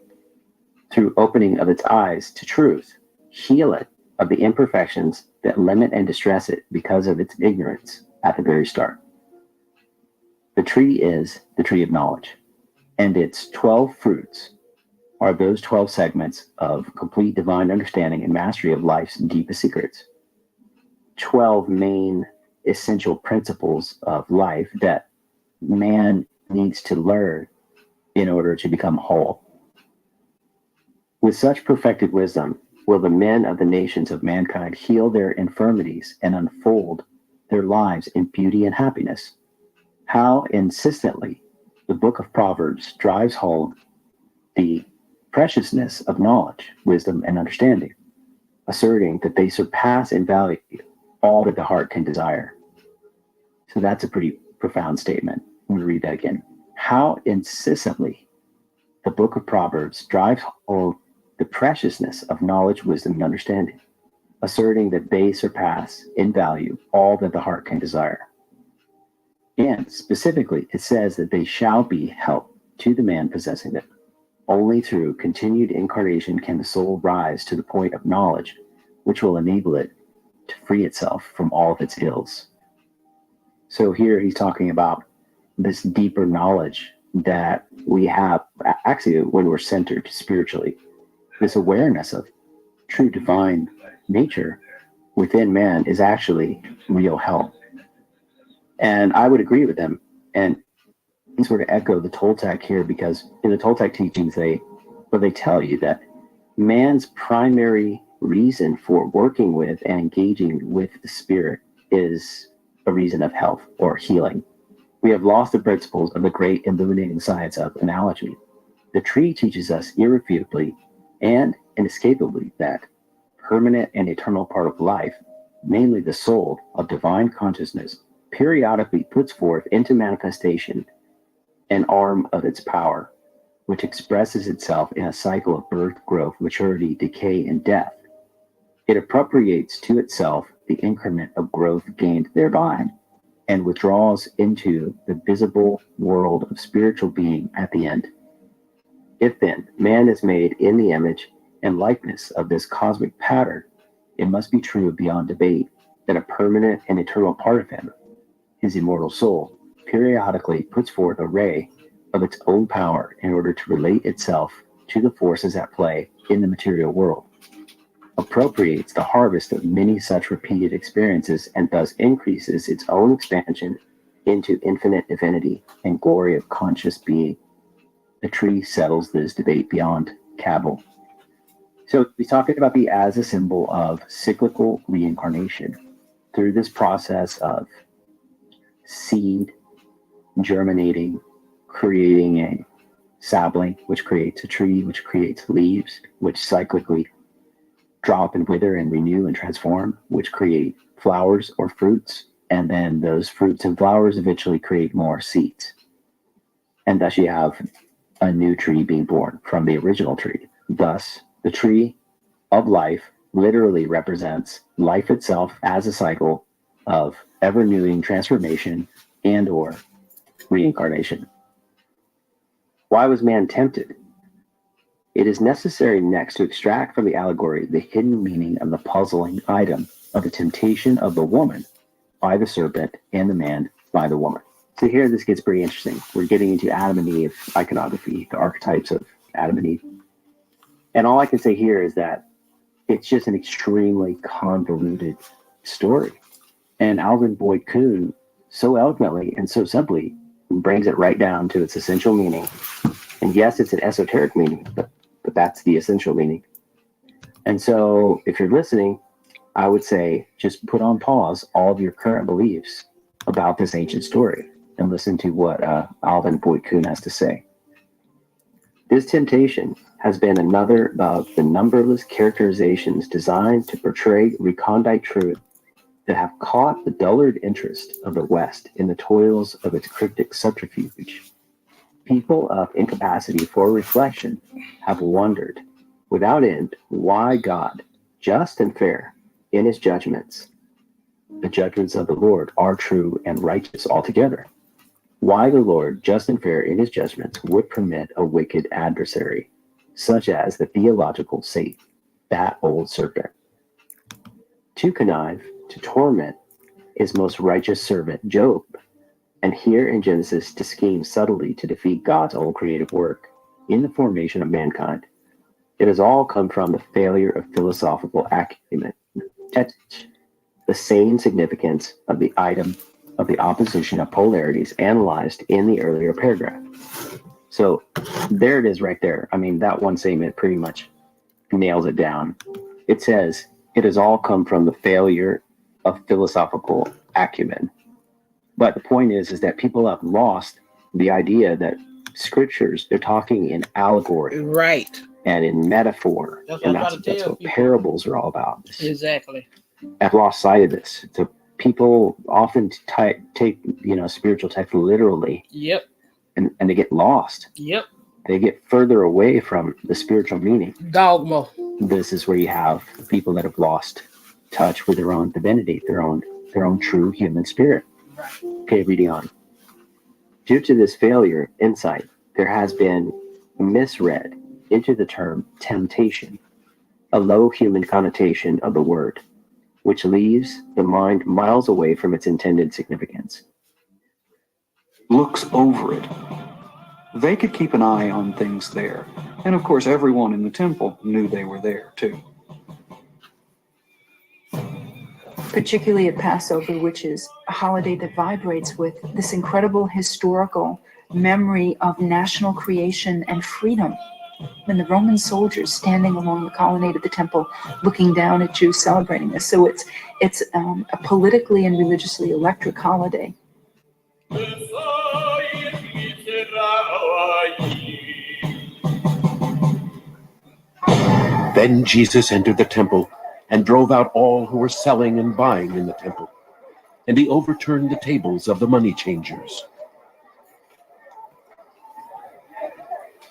through opening of its eyes to truth, heal it of the imperfections that limit and distress it because of its ignorance at the very start. The tree is the tree of knowledge, and its 12 fruits are those 12 segments of complete divine understanding and mastery of life's deepest secrets. 12 main essential principles of life that man needs to learn in order to become whole. With such perfected wisdom, will the men of the nations of mankind heal their infirmities and unfold their lives in beauty and happiness. How insistently the book of Proverbs drives home the preciousness of knowledge, wisdom, and understanding, asserting that they surpass in value all that the heart can desire. So that's a pretty profound statement. I'm going to read that again. How insistently the book of Proverbs drives home the preciousness of knowledge, wisdom, and understanding, asserting that they surpass in value all that the heart can desire. And specifically, it says that they shall be help to the man possessing them. Only through continued incarnation can the soul rise to the point of knowledge, which will enable it to free itself from all of its ills. So here he's talking about this deeper knowledge that we have actually when we're centered spiritually, this awareness of true divine nature within man is actually real health. And I would agree with them and sort of echo the Toltec here, because in the Toltec teachings, they tell you that man's primary reason for working with and engaging with the spirit is a reason of health or healing. We have lost the principles of the great illuminating science of analogy. The tree teaches us irrefutably and inescapably that permanent and eternal part of life, namely the soul of divine consciousness, periodically puts forth into manifestation an arm of its power, which expresses itself in a cycle of birth, growth, maturity, decay, and death. It appropriates to itself the increment of growth gained thereby, and withdraws into the visible world of spiritual being at the end. If then man is made in the image and likeness of this cosmic pattern, it must be true beyond debate that a permanent and eternal part of him, his immortal soul, periodically puts forth a ray of its own power in order to relate itself to the forces at play in the material world, appropriates the harvest of many such repeated experiences, and thus increases its own expansion into infinite divinity and glory of conscious being. The tree settles this debate beyond cavil. So he's talking about the as a symbol of cyclical reincarnation through this process of seed germinating, creating a sapling, which creates a tree, which creates leaves, which cyclically drop and wither and renew and transform, which create flowers or fruits, and then those fruits and flowers eventually create more seeds. And thus you have a new tree being born from the original tree. Thus, the tree of life literally represents life itself as a cycle of ever-renewing transformation and or reincarnation. Why was man tempted? It is necessary next to extract from the allegory the hidden meaning of the puzzling item of the temptation of the woman by the serpent and the man by the woman. So here this gets pretty interesting. We're getting into Adam and Eve iconography, the archetypes of Adam and Eve. And all I can say here is that it's just an extremely convoluted story. And Alvin Boyd Kuhn so eloquently and so simply brings it right down to its essential meaning. And yes, it's an esoteric meaning, but that's the essential meaning. And so if you're listening, I would say just put on pause all of your current beliefs about this ancient story and listen to what Alvin Boyd Kuhn has to say. This temptation has been another of the numberless characterizations designed to portray recondite truth that have caught the dullard interest of the West in the toils of its cryptic subterfuge. People of incapacity for reflection have wondered without end why God, just and fair in his judgments, the judgments of the Lord are true and righteous altogether. Why the Lord, just and fair in his judgments, would permit a wicked adversary, such as the theological Satan, that old serpent, to connive, to torment his most righteous servant Job, and here in Genesis to scheme subtly to defeat God's own creative work in the formation of mankind. It has all come from the failure of philosophical acumen, the sane significance of the item of the opposition of polarities analyzed in the earlier paragraph. So there it is right there. I mean, that one statement pretty much nails it down. It says, it has all come from the failure of philosophical acumen. But the point is that people have lost the idea that scriptures, they're talking in allegory. Right. And in metaphor. And that's what parables are all about. Exactly. I've lost sight of this. So people often take spiritual text literally. Yep. And they get lost. Yep. They get further away from the spiritual meaning. Dogma. This is where you have people that have lost touch with their own divinity, their own true human spirit. Right. Okay, reading on. Due to this failure insight, there has been misread into the term temptation, a low human connotation of the word. which leaves the mind miles away from its intended significance. Looks over it. They could keep an eye on things there. And of course, everyone in the temple knew they were there too. Particularly at Passover, which is a holiday that vibrates with this incredible historical memory of national creation and freedom. When the Roman soldiers standing along the colonnade of the temple looking down at Jews celebrating this. So it's a politically and religiously electric holiday. Then Jesus entered the temple and drove out all who were selling and buying in the temple. And he overturned the tables of the money changers.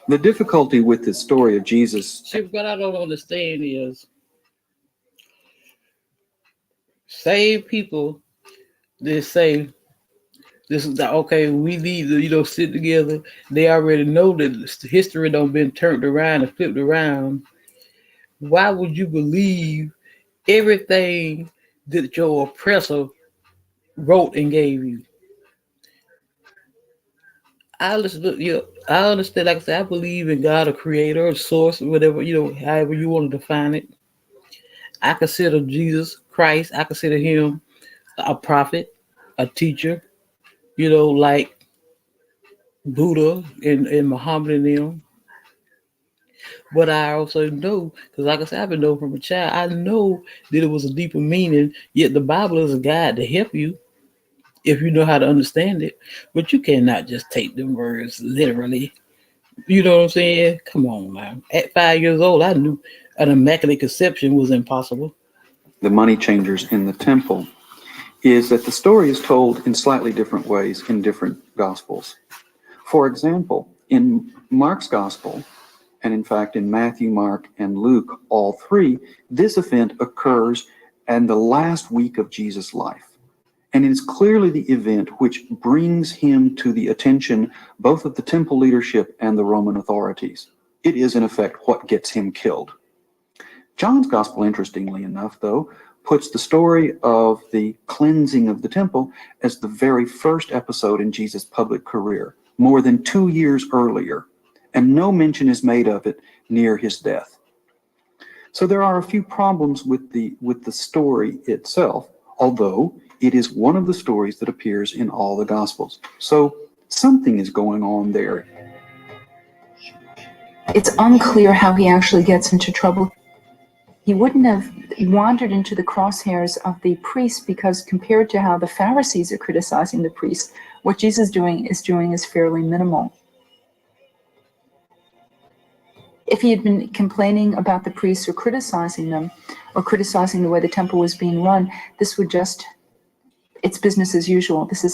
The difficulty with the story of Jesus. See, what I don't understand is same people that say this is the, okay, we need to, sit together. They already know that history don't been turned around and flipped around. Why would you believe everything that your oppressor wrote and gave you? I understand, like I said, I believe in God, a creator, a source, whatever, however you want to define it. I consider Jesus Christ, I consider him a prophet, a teacher, like Buddha and Muhammad and them. But I also know, because like I said, I've been knowing from a child, I know that it was a deeper meaning, yet the Bible is a guide to help you if you know how to understand it. But you cannot just take them words literally. You know what I'm saying? Come on, man. At 5 years old, I knew an immaculate conception was impossible. The money changers in the temple is that the story is told in slightly different ways in different gospels. For example, in Mark's gospel, and in fact in Matthew, Mark, and Luke, all three, this event occurs in the last week of Jesus' life. And it's clearly the event which brings him to the attention both of the temple leadership and the Roman authorities. It is, in effect, what gets him killed. John's gospel, interestingly enough, though, puts the story of the cleansing of the temple as the very first episode in Jesus' public career, more than 2 years earlier, and no mention is made of it near his death. So there are a few problems with the story itself, although it is one of the stories that appears in all the Gospels. So something is going on there. It's unclear how he actually gets into trouble. He wouldn't have wandered into the crosshairs of the priests because compared to how the Pharisees are criticizing the priests, what Jesus is fairly minimal. If he had been complaining about the priests or criticizing them, or criticizing the way the temple was being run, this would just, it's business as usual. This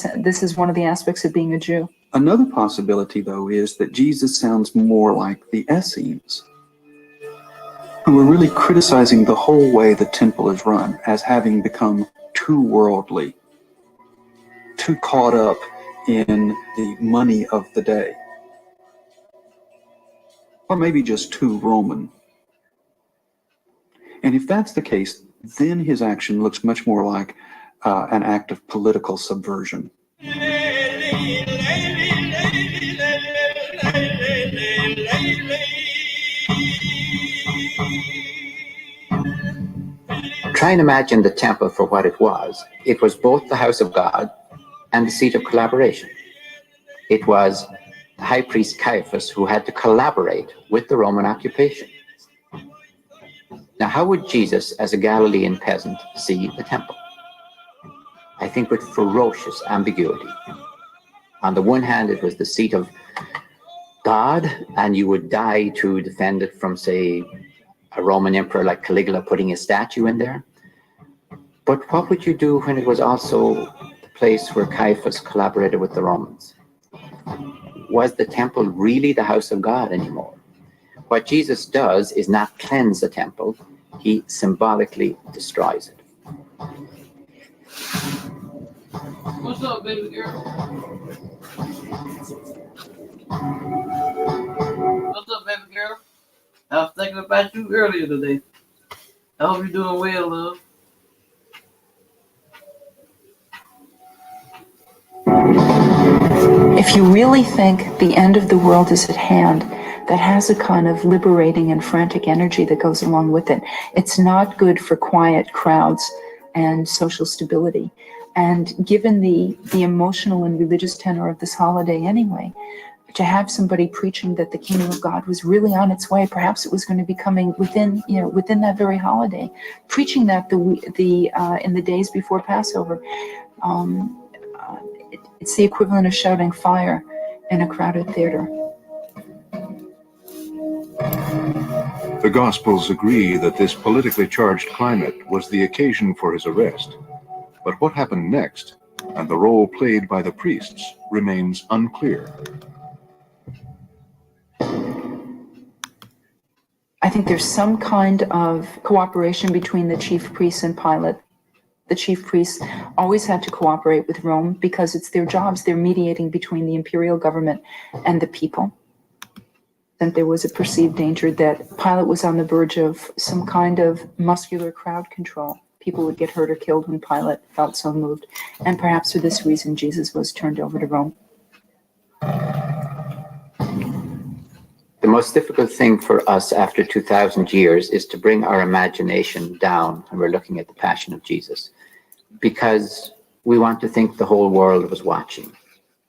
is one of the aspects of being a Jew. Another possibility, though, is that Jesus sounds more like the Essenes, who are really criticizing the whole way the temple is run as having become too worldly, too caught up in the money of the day, or maybe just too Roman. And if that's the case, then his action looks much more like an act of political subversion. Try and imagine the temple for what it was. It was both the house of God and the seat of collaboration. It was the high priest Caiaphas who had to collaborate with the Roman occupation. Now, how would Jesus, as a Galilean peasant, see the temple? I think with ferocious ambiguity. On the one hand, it was the seat of God, and you would die to defend it from, say, a Roman emperor like Caligula putting a statue in there. But what would you do when it was also the place where Caiaphas collaborated with the Romans? Was the temple really the house of God anymore? What Jesus does is not cleanse the temple, he symbolically destroys it. What's up, baby girl? What's up, baby girl? I was thinking about you earlier today. I hope you're doing well, love. If you really think the end of the world is at hand, that has a kind of liberating and frantic energy that goes along with it. It's not good for quiet crowds and social stability. And given the emotional and religious tenor of this holiday anyway, to have somebody preaching that the kingdom of God was really on its way, perhaps it was going to be coming within that very holiday, preaching that in the days before Passover, it's the equivalent of shouting fire in a crowded theater. The Gospels agree that this politically charged climate was the occasion for his arrest. But what happened next, and the role played by the priests, remains unclear. I think there's some kind of cooperation between the chief priests and Pilate. The chief priests always had to cooperate with Rome because it's their jobs. They're mediating between the imperial government and the people. And there was a perceived danger that Pilate was on the verge of some kind of muscular crowd control. People would get hurt or killed when Pilate felt so moved. And perhaps for this reason, Jesus was turned over to Rome. The most difficult thing for us after 2,000 years is to bring our imagination down when we're looking at the Passion of Jesus, because we want to think the whole world was watching,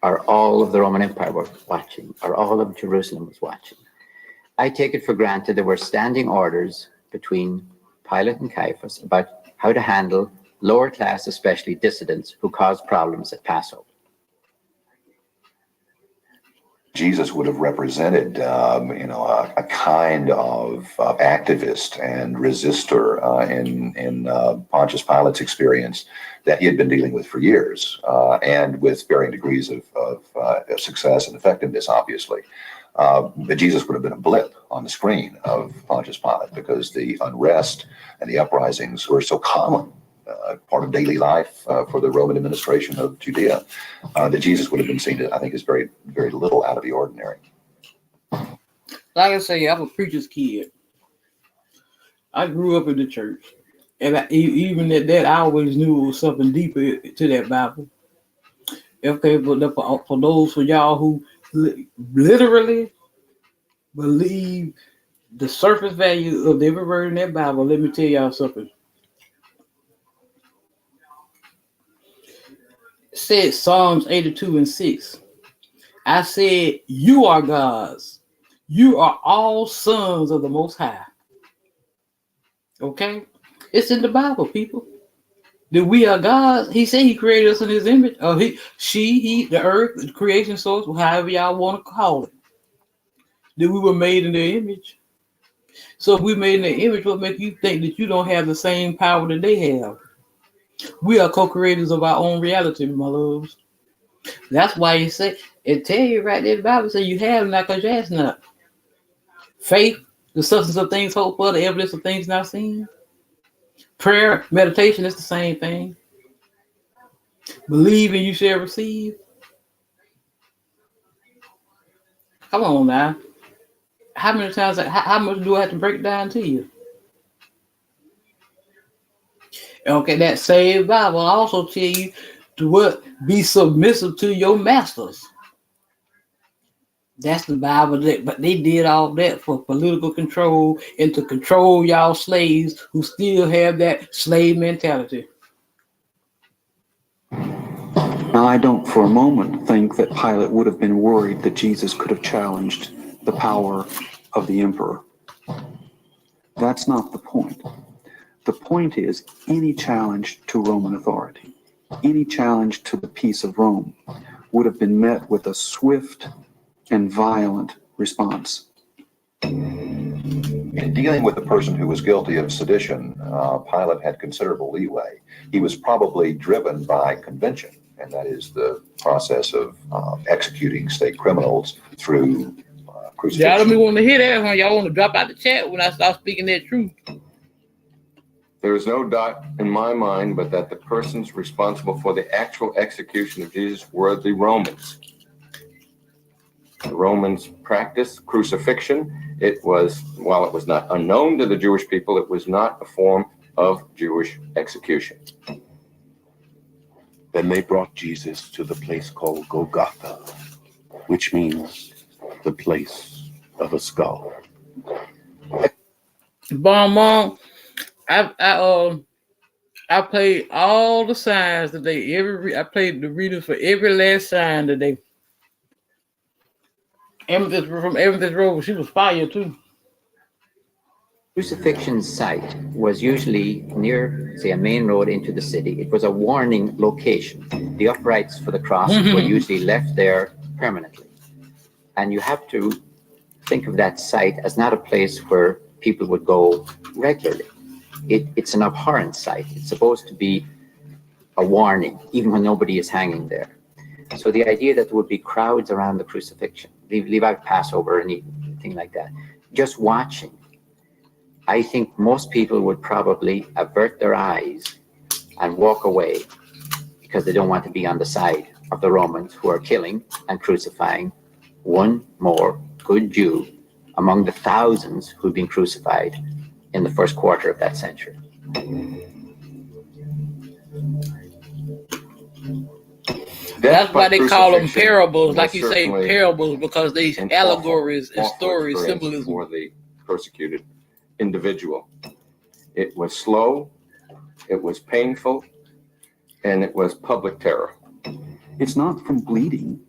or all of the Roman Empire was watching, or all of Jerusalem was watching. I take it for granted there were standing orders between Pilate and Caiaphas about how to handle lower class, especially dissidents who caused problems at Passover. Jesus would have represented, a kind of activist and resistor in Pontius Pilate's experience that he had been dealing with for years, and with varying degrees of success and effectiveness, obviously. But Jesus would have been a blip on the screen of Pontius Pilate because the unrest and the uprisings were so common. Part of daily life for the Roman administration of Judea, that Jesus would have been seen, I think, as very, very little out of the ordinary. Like I say, I'm a preacher's kid. I grew up in the church, and even at that, I always knew it was something deeper to that Bible. Okay, but for y'all who literally believe the surface value of every word in that Bible, let me tell y'all something. Said Psalms 82:6. I said, you are gods. You are all sons of the Most High. Okay? It's in the Bible, people. That we are gods. He said he created us in his image. He, the earth, the creation source, however y'all want to call it. That we were made in their image. So if we made in their image, what makes you think that you don't have the same power that they have? We are co-creators of our own reality, my loves. That's why it tell you right there, the Bible says you have not because you ask not. Faith, the substance of things hoped for, the evidence of things not seen. Prayer, meditation is the same thing. Believe and you shall receive. Come on now. How many times, how much do I have to break it down to you? Okay, that same Bible also tell you to what? Be submissive to your masters. That's the Bible, but they did all that for political control and to control y'all slaves who still have that slave mentality. Now, I don't for a moment think that Pilate would have been worried that Jesus could have challenged the power of the emperor. That's not the point. The point is any challenge to Roman authority, any challenge to the peace of Rome would have been met with a swift and violent response. In dealing with a person who was guilty of sedition, Pilate had considerable leeway. He was probably driven by convention, and that is the process of executing state criminals through crucifixion. Y'all don't want to hear that when y'all want to drop out the chat when I start speaking that truth. There is no doubt in my mind but that the persons responsible for the actual execution of Jesus were the Romans. The Romans practiced crucifixion. It was, while it was not unknown to the Jewish people, it was not a form of Jewish execution. Then they brought Jesus to the place called Golgotha, which means the place of a skull. Mom, I played all the signs today. I played the readings for every last sign today. From Amethyst Road, she was fire too. Crucifixion site was usually near, say, a main road into the city. It was a warning location. The uprights for the crosses were usually left there permanently. And you have to think of that site as not a place where people would go regularly. It's an abhorrent site. It's supposed to be a warning, even when nobody is hanging there. So the idea that there would be crowds around the crucifixion, leave out Passover and anything like that, just watching, I think most people would probably avert their eyes and walk away because they don't want to be on the side of the Romans who are killing and crucifying one more good Jew among the thousands who've been crucified in the first quarter of that century. That's why they call them parables, like you say, parables, because they allegories and stories, symbolism for the persecuted individual. It was slow, it was painful, and it was public terror. It's not from bleeding.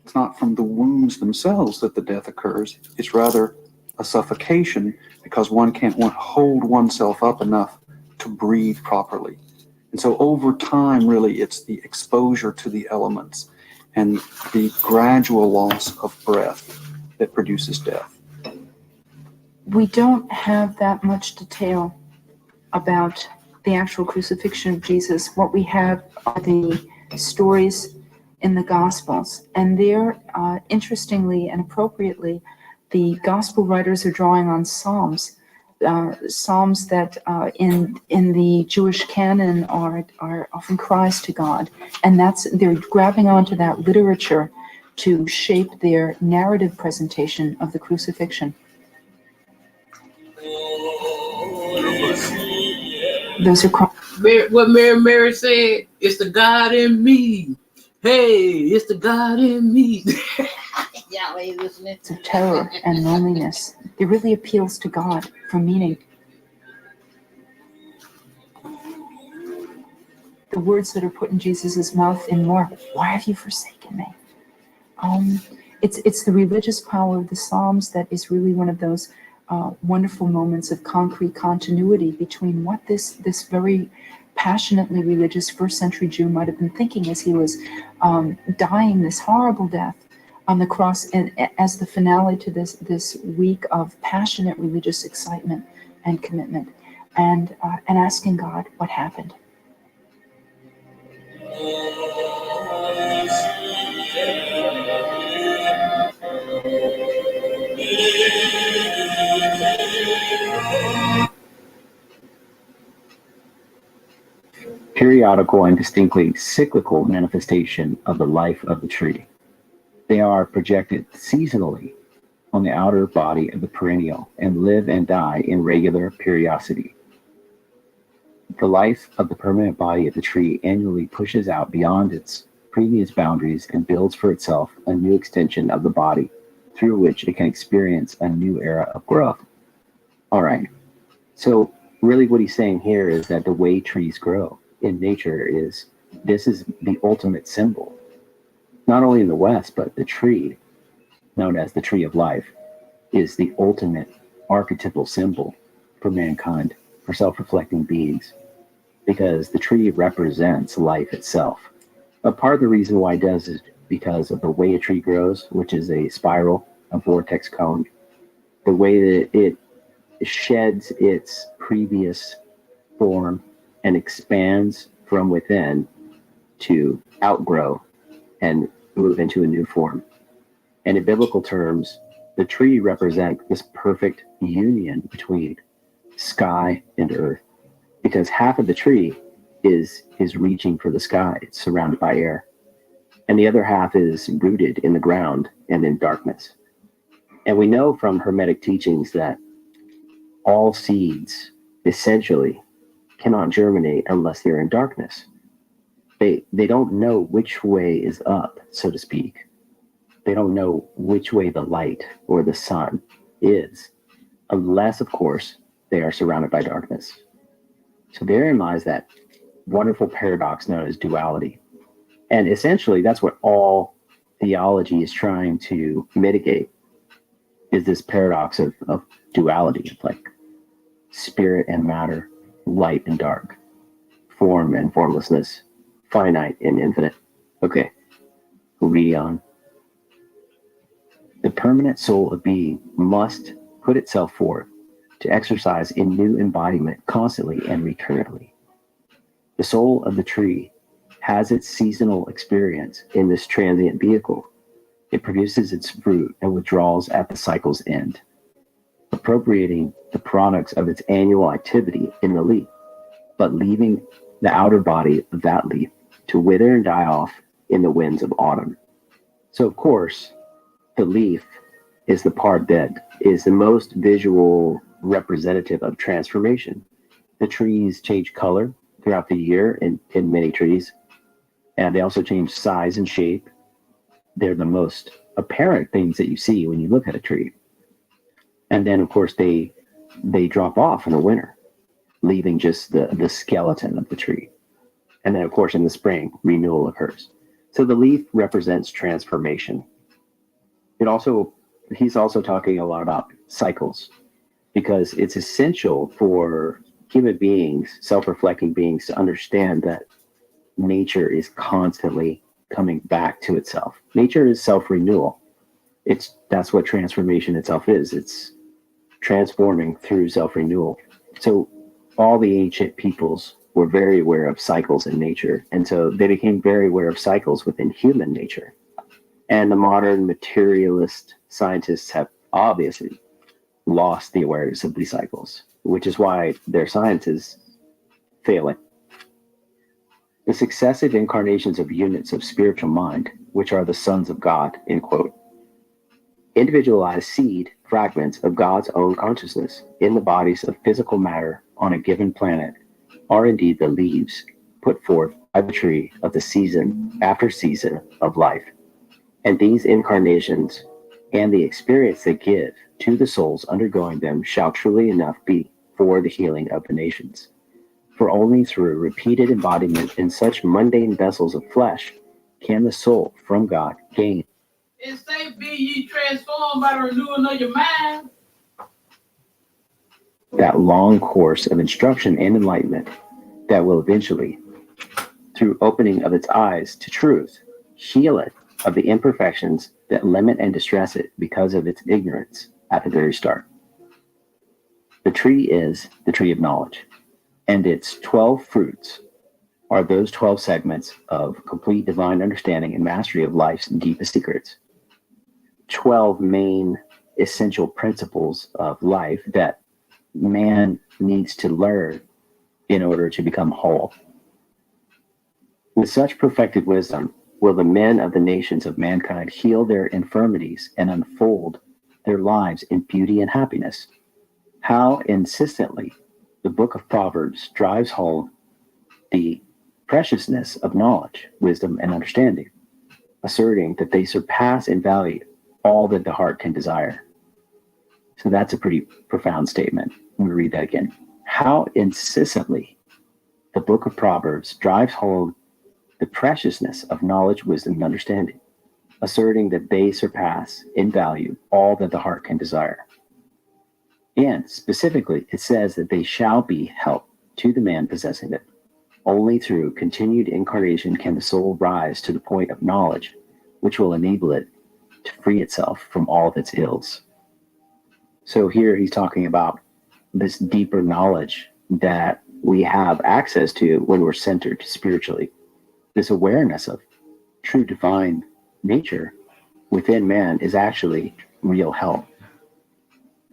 It's not from the wounds themselves that the death occurs. It's rather a suffocation because one can't hold oneself up enough to breathe properly. And so over time, really, it's the exposure to the elements and the gradual loss of breath that produces death. We don't have that much detail about the actual crucifixion of Jesus. What we have are the stories in the Gospels. And there, interestingly and appropriately, the Gospel writers are drawing on Psalms, Psalms that in the Jewish canon are often cries to God. And they're grabbing onto that literature to shape their narrative presentation of the crucifixion. Those are what Mary said. It's the God in me. Hey, it's the God in me. Y'all ain't listening. Of terror and loneliness. It really appeals to God for meaning. The words that are put in Jesus' mouth in Mark, why have you forsaken me? It's the religious power of the Psalms that is really one of those wonderful moments of concrete continuity between what this very passionately religious first century Jew might have been thinking as he was dying this horrible death on the cross, and as the finale to this week of passionate religious excitement and commitment, and asking God what happened. Periodical and distinctly cyclical manifestation of the life of the tree. They are projected seasonally on the outer body of the perennial and live and die in regular periodicity. The life of the permanent body of the tree annually pushes out beyond its previous boundaries and builds for itself a new extension of the body through which it can experience a new era of growth. All right. So really what he's saying here is that the way trees grow in nature this is the ultimate symbol. Not only in the West, but the tree, known as the tree of life, is the ultimate archetypal symbol for mankind, for self-reflecting beings, because the tree represents life itself. But part of the reason why it does is because of the way a tree grows, which is a spiral, a vortex cone, the way that it sheds its previous form and expands from within to outgrow and move into a new form. And in biblical terms, the tree represents this perfect union between sky and earth, because half of the tree is reaching for the sky. It's surrounded by air. And the other half is rooted in the ground and in darkness. And we know from Hermetic teachings that all seeds essentially cannot germinate unless they're in darkness. They don't know which way is up, so to speak. They don't know which way the light or the sun is, unless, of course, they are surrounded by darkness. So therein lies that wonderful paradox known as duality. And essentially, that's what all theology is trying to mitigate, is this paradox of duality, of like spirit and matter, light and dark, form and formlessness, finite and infinite. Okay, we'll read on. The permanent soul of being must put itself forth to exercise in new embodiment constantly and recurrently. The soul of the tree has its seasonal experience in this transient vehicle. It produces its fruit and withdraws at the cycle's end, appropriating the products of its annual activity in the leaf, but leaving the outer body of that leaf to wither and die off in the winds of autumn. So, of course, the leaf is the part that is the most visual representative of transformation. The trees change color throughout the year in many trees, and they also change size and shape. They're the most apparent things that you see when you look at a tree. And then, of course, they drop off in the winter, leaving just the skeleton of the tree. And then, of course, in the spring, renewal occurs. So the leaf represents transformation. He's also talking a lot about cycles, because it's essential for human beings, self-reflecting beings, to understand that nature is constantly coming back to itself. Nature is self-renewal. That's what transformation itself is. It's transforming through self-renewal. So all the ancient peoples were very aware of cycles in nature, and so they became very aware of cycles within human nature. And the modern materialist scientists have obviously lost the awareness of these cycles, which is why their science is failing. The successive incarnations of units of spiritual mind, which are the sons of God, end quote, individualized seed fragments of God's own consciousness in the bodies of physical matter on a given planet, are indeed the leaves put forth by the tree of the season after season of life. And these incarnations and the experience they give to the souls undergoing them shall truly enough be for the healing of the nations. For only through repeated embodiment in such mundane vessels of flesh can the soul from God gain. It say, be ye transformed by the renewing of your mind. That long course of instruction and enlightenment that will eventually, through opening of its eyes to truth, heal it of the imperfections that limit and distress it because of its ignorance at the very start. The tree is the tree of knowledge, and its 12 fruits are those 12 segments of complete divine understanding and mastery of life's deepest secrets. 12 main essential principles of life that man needs to learn in order to become whole. With such perfected wisdom, will the men of the nations of mankind heal their infirmities and unfold their lives in beauty and happiness. How insistently the book of Proverbs drives home the preciousness of knowledge, wisdom, and understanding, asserting that they surpass in value all that the heart can desire. So that's a pretty profound statement. Let me read that again. How insistently the book of Proverbs drives home the preciousness of knowledge, wisdom, and understanding, asserting that they surpass in value all that the heart can desire. And specifically, it says that they shall be help to the man possessing it. Only through continued incarnation can the soul rise to the point of knowledge, which will enable it to free itself from all of its ills. So here he's talking about this deeper knowledge that we have access to when we're centered spiritually. This awareness of true divine nature within man is actually real health.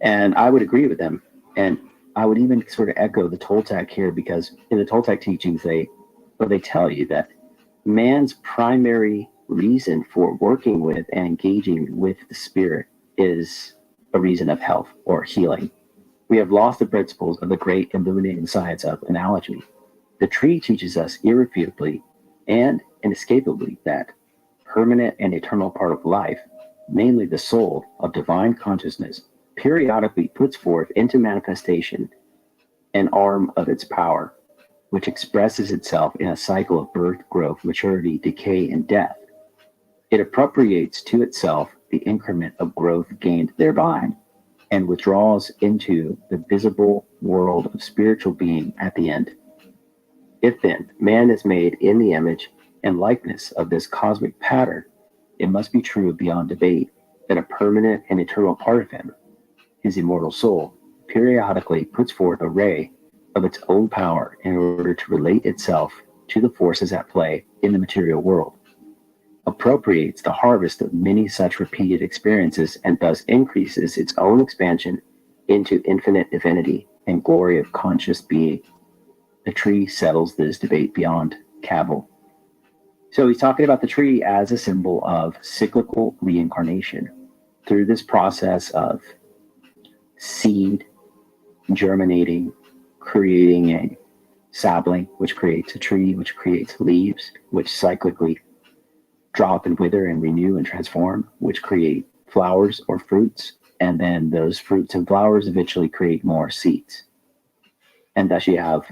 And I would agree with them. And I would even sort of echo the Toltec here, because in the Toltec teachings, they tell you that man's primary reason for working with and engaging with the spirit is a reason of health or healing. We have lost the principles of the great illuminating science of analogy. The tree teaches us irrefutably and inescapably that permanent and eternal part of life, namely the soul of divine consciousness, periodically puts forth into manifestation an arm of its power, which expresses itself in a cycle of birth, growth, maturity, decay, and death. It appropriates to itself the increment of growth gained thereby, and withdraws into the visible world of spiritual being at the end. If then man is made in the image and likeness of this cosmic pattern, it must be true beyond debate that a permanent and eternal part of him, his immortal soul, periodically puts forth a ray of its own power in order to relate itself to the forces at play in the material world, appropriates the harvest of many such repeated experiences, and thus increases its own expansion into infinite divinity and glory of conscious being. The tree settles this debate beyond cavil. So he's talking about the tree as a symbol of cyclical reincarnation through this process of seed germinating, creating a sapling, which creates a tree, which creates leaves, which cyclically drop and wither and renew and transform, which create flowers or fruits, and then those fruits and flowers eventually create more seeds. And thus you have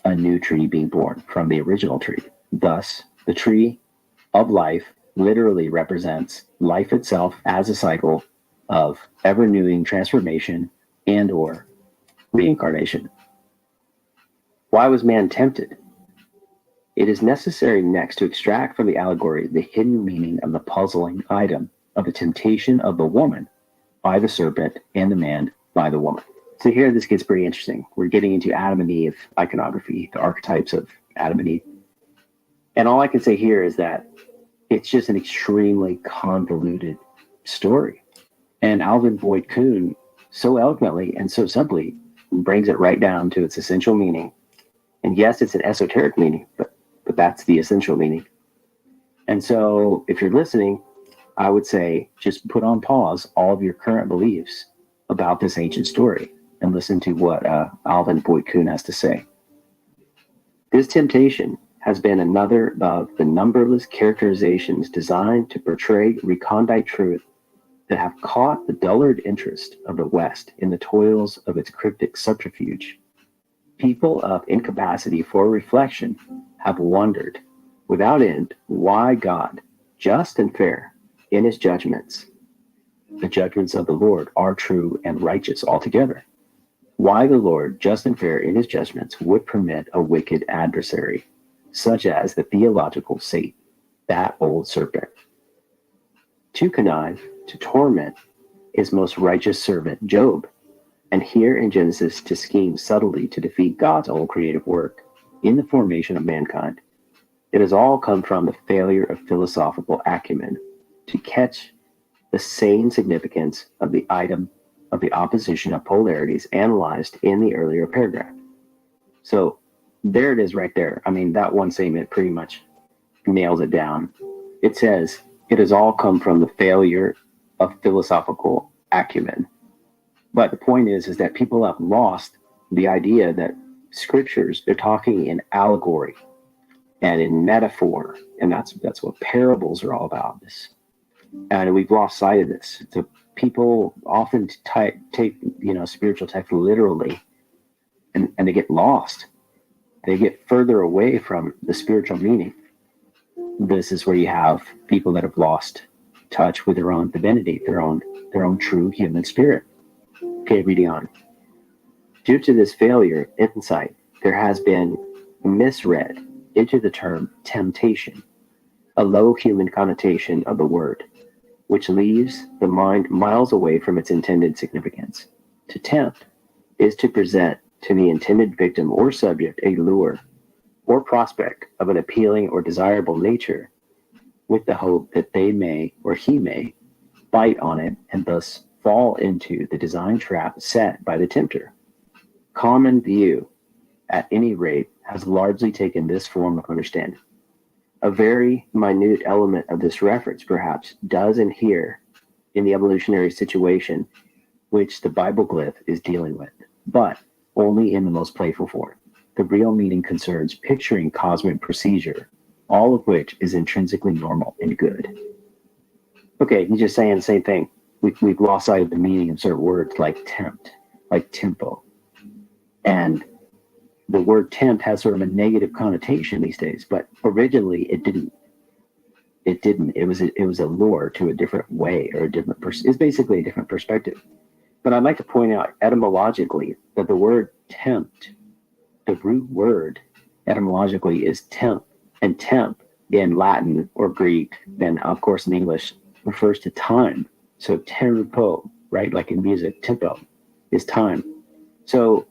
a new tree being born from the original tree. Thus, the tree of life literally represents life itself as a cycle of ever-renewing transformation and or reincarnation. Why was man tempted? It is necessary next to extract from the allegory the hidden meaning of the puzzling item of the temptation of the woman by the serpent and the man by the woman. So here this gets pretty interesting. We're getting into Adam and Eve iconography, the archetypes of Adam and Eve. And all I can say here is that it's just an extremely convoluted story. And Alvin Boyd Kuhn so eloquently and so simply brings it right down to its essential meaning. And yes, it's an esoteric meaning, but that's the essential meaning. And so if you're listening, I would say just put on pause all of your current beliefs about this ancient story and listen to what Alvin Boyd Kuhn has to say. This temptation has been another of the numberless characterizations designed to portray recondite truth that have caught the dullard interest of the West in the toils of its cryptic subterfuge. People of incapacity for reflection have wondered without end why God, just and fair in his judgments, the judgments of the Lord are true and righteous altogether. Why the Lord, just and fair in his judgments, would permit a wicked adversary, such as the theological Satan, that old serpent, to connive, to torment his most righteous servant Job, and here in Genesis to scheme subtly to defeat God's own creative work in the formation of mankind. It has all come from the failure of philosophical acumen to catch the sane significance of the item of the opposition of polarities analyzed in the earlier paragraph. So there it is right there. I mean, that one statement pretty much nails it down. It says, it has all come from the failure of philosophical acumen. But the point is that people have lost the idea that scriptures, they're talking in allegory and in metaphor, and that's what parables are all about. And we've lost sight of this. So people often take spiritual text literally, and they get lost. They get further away from the spiritual meaning. This is where you have people that have lost touch with their own divinity, their own true human spirit. Okay, reading on. Due to this failure of insight, there has been misread into the term temptation, a low human connotation of the word, which leaves the mind miles away from its intended significance. To tempt is to present to the intended victim or subject a lure or prospect of an appealing or desirable nature, with the hope that they may or he may bite on it and thus fall into the design trap set by the tempter. Common view, at any rate, has largely taken this form of understanding. A very minute element of this reference, perhaps, does adhere in the evolutionary situation which the Bible glyph is dealing with, but only in the most playful form. The real meaning concerns picturing cosmic procedure all of which is intrinsically normal and good. Okay, he's just saying the same thing. We've lost sight of the meaning of certain words like tempt, like tempo. And the word tempt has sort of a negative connotation these days, but originally it didn't. It didn't. It was a lure to a different way or a different it's basically a different perspective. But I'd like to point out etymologically that the word tempt, the root word etymologically is temp, and temp in Latin or Greek, then of course in English, refers to time. So tempo, right? Like in music, tempo is time. So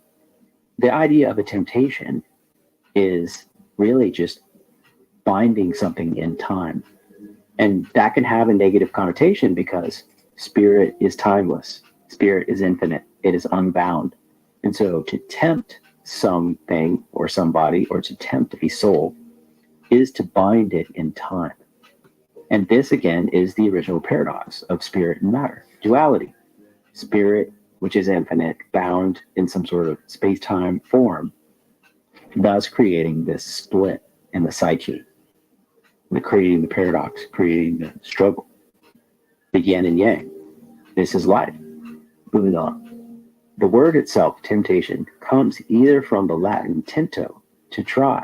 the idea of a temptation is really just binding something in time. And that can have a negative connotation because spirit is timeless. Spirit is infinite. It is unbound. And so to tempt something or somebody or to tempt a soul is to bind it in time. And this again is the original paradox of spirit and matter, duality. Spirit, which is infinite, bound in some sort of space-time form, thus creating this split in the psyche, creating the paradox, creating the struggle, the yin and yang. This is life. Moving on. The word itself, temptation, comes either from the Latin tento, to try,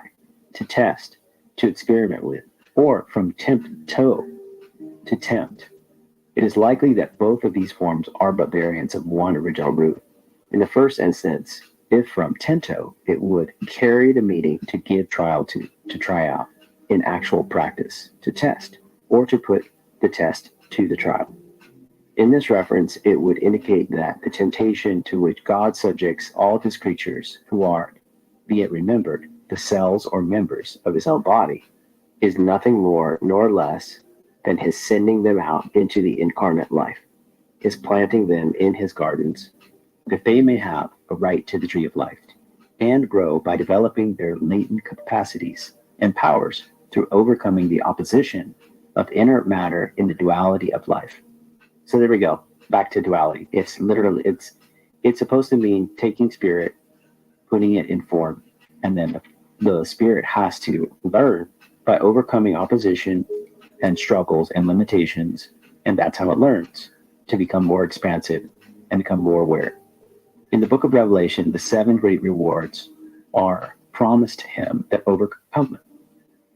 to test, to experiment with, or from tempto, to tempt. It is likely that both of these forms are but variants of one original root. In the first instance, if from tento, it would carry the meaning to give trial to try out, in actual practice, to test, or to put the test to the trial. In this reference, it would indicate that the temptation to which God subjects all of his creatures who are, be it remembered, the cells or members of his own body, is nothing more nor less than his sending them out into the incarnate life, his planting them in his gardens, that they may have a right to the tree of life, and grow by developing their latent capacities and powers through overcoming the opposition of inert matter in the duality of life. So there we go, back to duality. It's literally, it's supposed to mean taking spirit, putting it in form, and then the spirit has to learn by overcoming opposition and struggles and limitations, and that's how it learns to become more expansive and become more aware. In the book of Revelation, the 7 great rewards are promised to him that overcome them.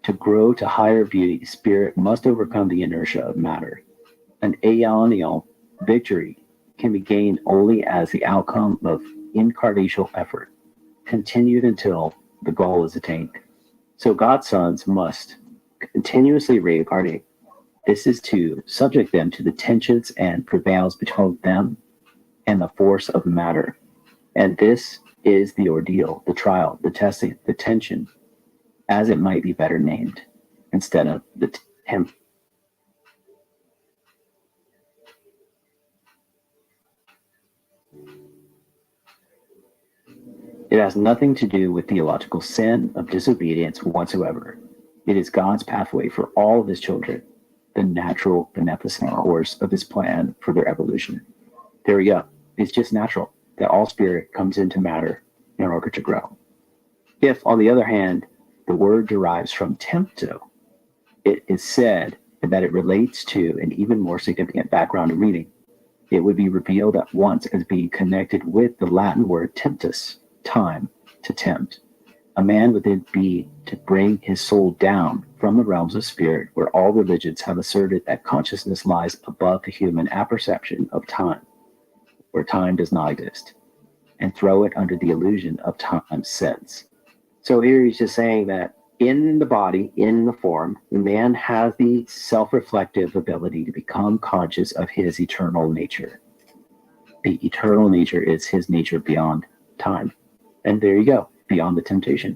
To grow to higher beauty, spirit must overcome the inertia of matter. An aeonial victory can be gained only as the outcome of incarnational effort, continued until the goal is attained. So God's sons must continuously reincarnate. This is to subject them to the tensions and prevails between them and the force of matter. And this is the ordeal, the trial, the testing, the tension, as it might be better named, instead of the temp. It has nothing to do with theological sin of disobedience whatsoever. It is God's pathway for all of his children, the natural, beneficent course of his plan for their evolution. There we go. It's just natural that all spirit comes into matter in order to grow. If, on the other hand, the word derives from tempto, it is said that it relates to an even more significant background of reading. It would be revealed at once as being connected with the Latin word temptus, time, to tempt. A man would then be to bring his soul down from the realms of spirit, where all religions have asserted that consciousness lies above the human apperception of time, where time does not exist, and throw it under the illusion of time's sense. So here he's just saying that in the body, in the form, the man has the self-reflective ability to become conscious of his eternal nature. The eternal nature is his nature beyond time. And there you go, beyond the temptation.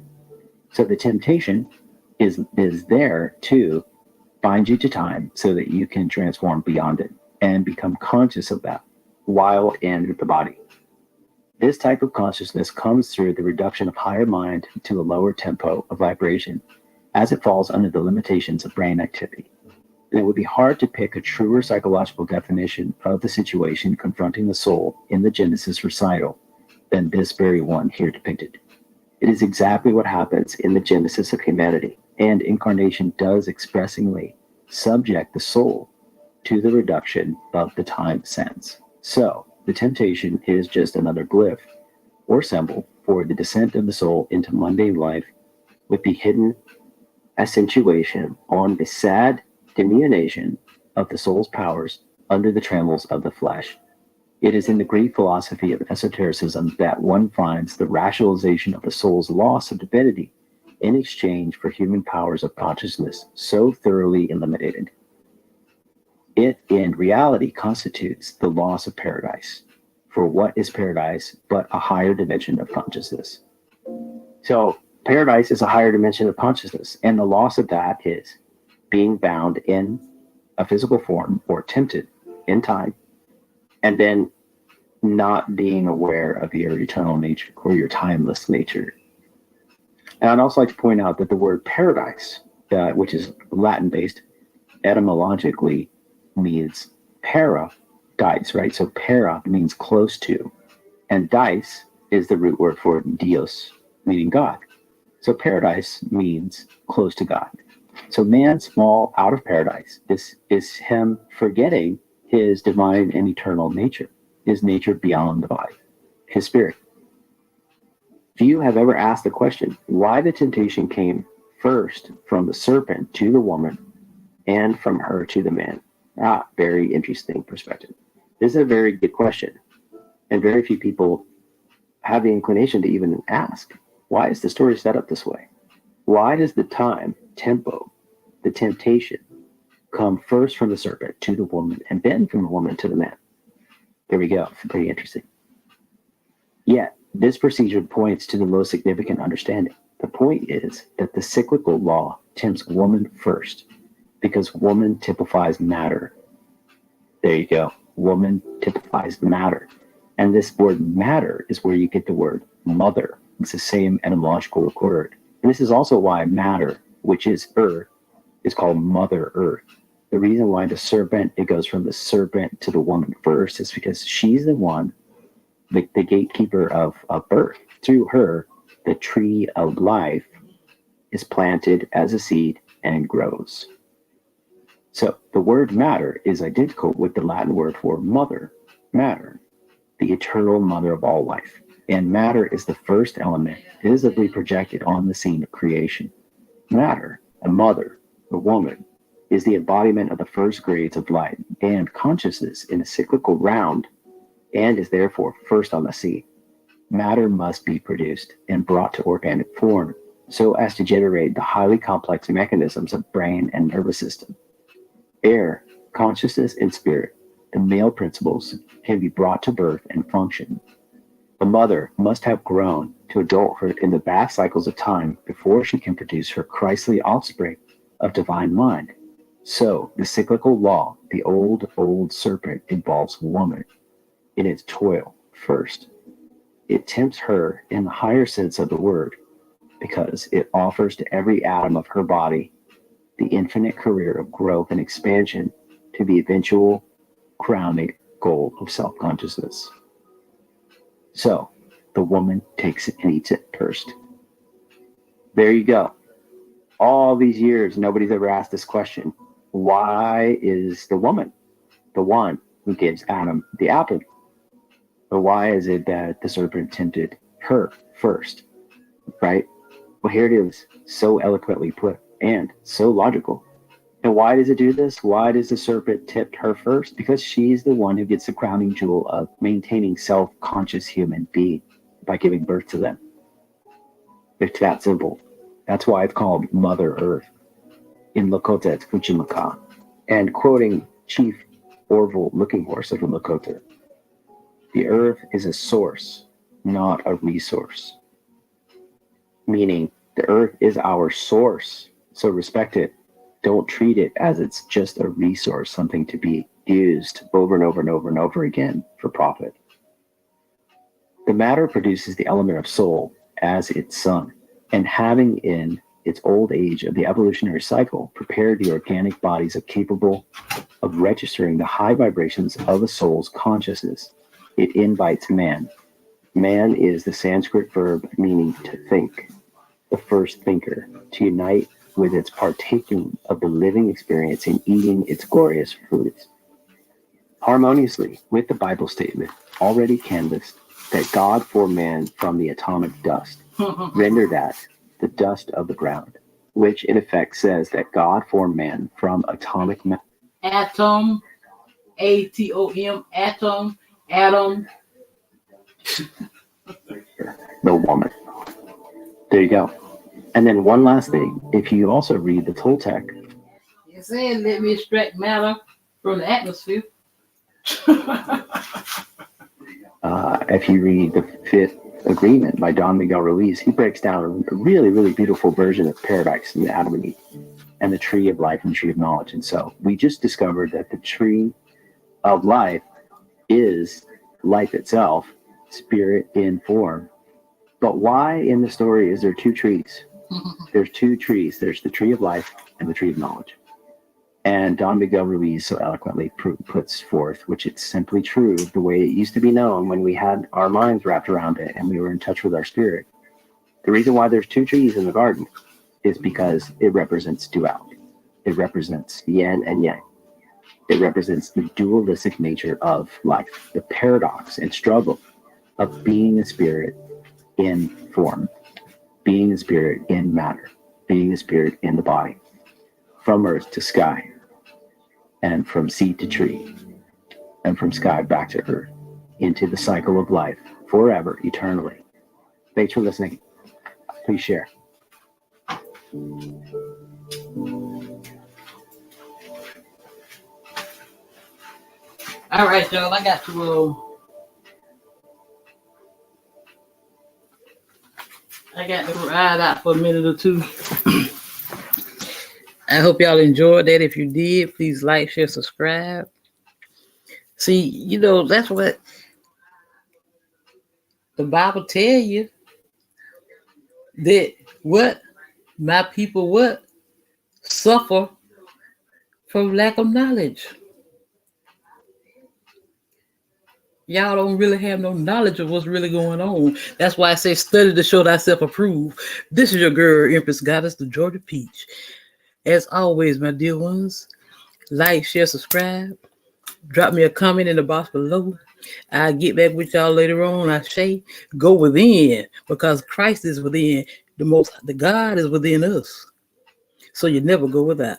So the temptation is there to bind you to time so that you can transform beyond it and become conscious of that while in the body. This type of consciousness comes through the reduction of higher mind to a lower tempo of vibration as it falls under the limitations of brain activity. And it would be hard to pick a truer psychological definition of the situation confronting the soul in the Genesis recital than this very one here depicted. It is exactly what happens in the genesis of humanity, and incarnation does expressingly subject the soul to the reduction of the time sense. So the temptation is just another glyph or symbol for the descent of the soul into mundane life with the hidden accentuation on the sad diminution of the soul's powers under the trammels of the flesh. It is in the Greek philosophy of esotericism that one finds the rationalization of the soul's loss of divinity in exchange for human powers of consciousness so thoroughly eliminated. It in reality constitutes the loss of paradise. For what is paradise but a higher dimension of consciousness? So paradise is a higher dimension of consciousness, and the loss of that is being bound in a physical form or tempted in time, and then not being aware of your eternal nature or your timeless nature. And I'd also like to point out that the word paradise, which is Latin-based, etymologically means para, dice, right? So para means close to, and dice is the root word for Dios, meaning God. So paradise means close to God. So man's fall out of paradise is him forgetting his divine and eternal nature, his nature beyond the body, his spirit. Few have ever asked the question why the temptation came first from the serpent to the woman and from her to the man. Very interesting perspective. This is a very good question, and very few people have the inclination to even ask, why is the story set up this way? Why does the time, tempo, the temptation come first from the serpent to the woman and then from the woman to the man? There we go. Pretty interesting. Yet, this procedure points to the most significant understanding. The point is that the cyclical law tempts woman first because woman typifies matter. There you go. Woman typifies matter. And this word matter is where you get the word mother. It's the same etymological word. And this is also why matter, which is earth, is called Mother Earth. The reason why the serpent, it goes from the serpent to the woman first is because she's the one, the gatekeeper of birth. Through her, the tree of life is planted as a seed and grows. So the word matter is identical with the Latin word for mother, matter, the eternal mother of all life. And matter is the first element visibly projected on the scene of creation. Matter, a mother, a woman, is the embodiment of the first grades of light and consciousness in a cyclical round, and is therefore first on the scene. Matter must be produced and brought to organic form so as to generate the highly complex mechanisms of brain and nervous system. Air, consciousness, and spirit, the male principles, can be brought to birth and function. The mother must have grown to adulthood in the vast cycles of time before she can produce her Christly offspring of divine mind. So the cyclical law, the old serpent, involves woman in its toil first. It tempts her in the higher sense of the word because it offers to every atom of her body the infinite career of growth and expansion to the eventual crowning goal of self-consciousness. So the woman takes it and eats it first. There you go. All these years, nobody's ever asked this question. Why is the woman the one who gives Adam the apple? But why is it that the serpent tempted her first? Right? Well, here it is, so eloquently put and so logical. And why does it do this? Why does the serpent tempt her first? Because she's the one who gets the crowning jewel of maintaining self-conscious human being by giving birth to them. It's that simple. That's why it's called Mother Earth in Lakota Fuchimaka. And quoting Chief Orville Looking Horse of the Lakota, the earth is a source, not a resource. Meaning the earth is our source, so respect it. Don't treat it as it's just a resource, something to be used over and over and over and over again for profit. The matter produces the element of soul as its son, and having in its old age of the evolutionary cycle prepared the organic bodies of capable of registering the high vibrations of a soul's consciousness, it invites man. Man is the Sanskrit verb meaning to think, the first thinker, to unite with its partaking of the living experience and eating its glorious fruits, harmoniously with the Bible statement already canvassed that God formed man from the atomic dust, rendered as the dust of the ground, which in effect says that God formed man from atomic matter. Atom, A-T-O-M, atom, Adam. The woman. There you go. And then one last thing, if you also read the Toltec, It said, let me extract matter from the atmosphere. if you read the Fifth Agreement by Don Miguel Ruiz, he breaks down a really, really beautiful version of paradise in Adam and Eve and the tree of life and the tree of knowledge. And so we just discovered that the tree of life is life itself, spirit in form. But why in the story is there two trees? There's two trees. There's the tree of life and the tree of knowledge. And Don Miguel Ruiz so eloquently puts forth, which it's simply true, the way it used to be known when we had our minds wrapped around it and we were in touch with our spirit. The reason why there's two trees in the garden is because it represents duality. It represents yin and yang. It represents the dualistic nature of life, the paradox and struggle of being a spirit in form, being a spirit in matter, being a spirit in the body, from earth to sky, and from seed to tree, and from sky back to earth, into the cycle of life, forever, eternally. Thanks for listening. Please share. All right, y'all, I got to ride out for a minute or two. I hope y'all enjoyed that. If you did, please like, share, subscribe. See, you know, that's what the Bible tell you. That what? My people what? Suffer from lack of knowledge. Y'all don't really have no knowledge of what's really going on. That's why I say study to show thyself approved. This is your girl, Empress Goddess, the Georgia Peach. As always, my dear ones, like, share, subscribe. Drop me a comment in the box below. I'll get back with y'all later on. I say, go within, because Christ is within. The God is within us. So you never go without.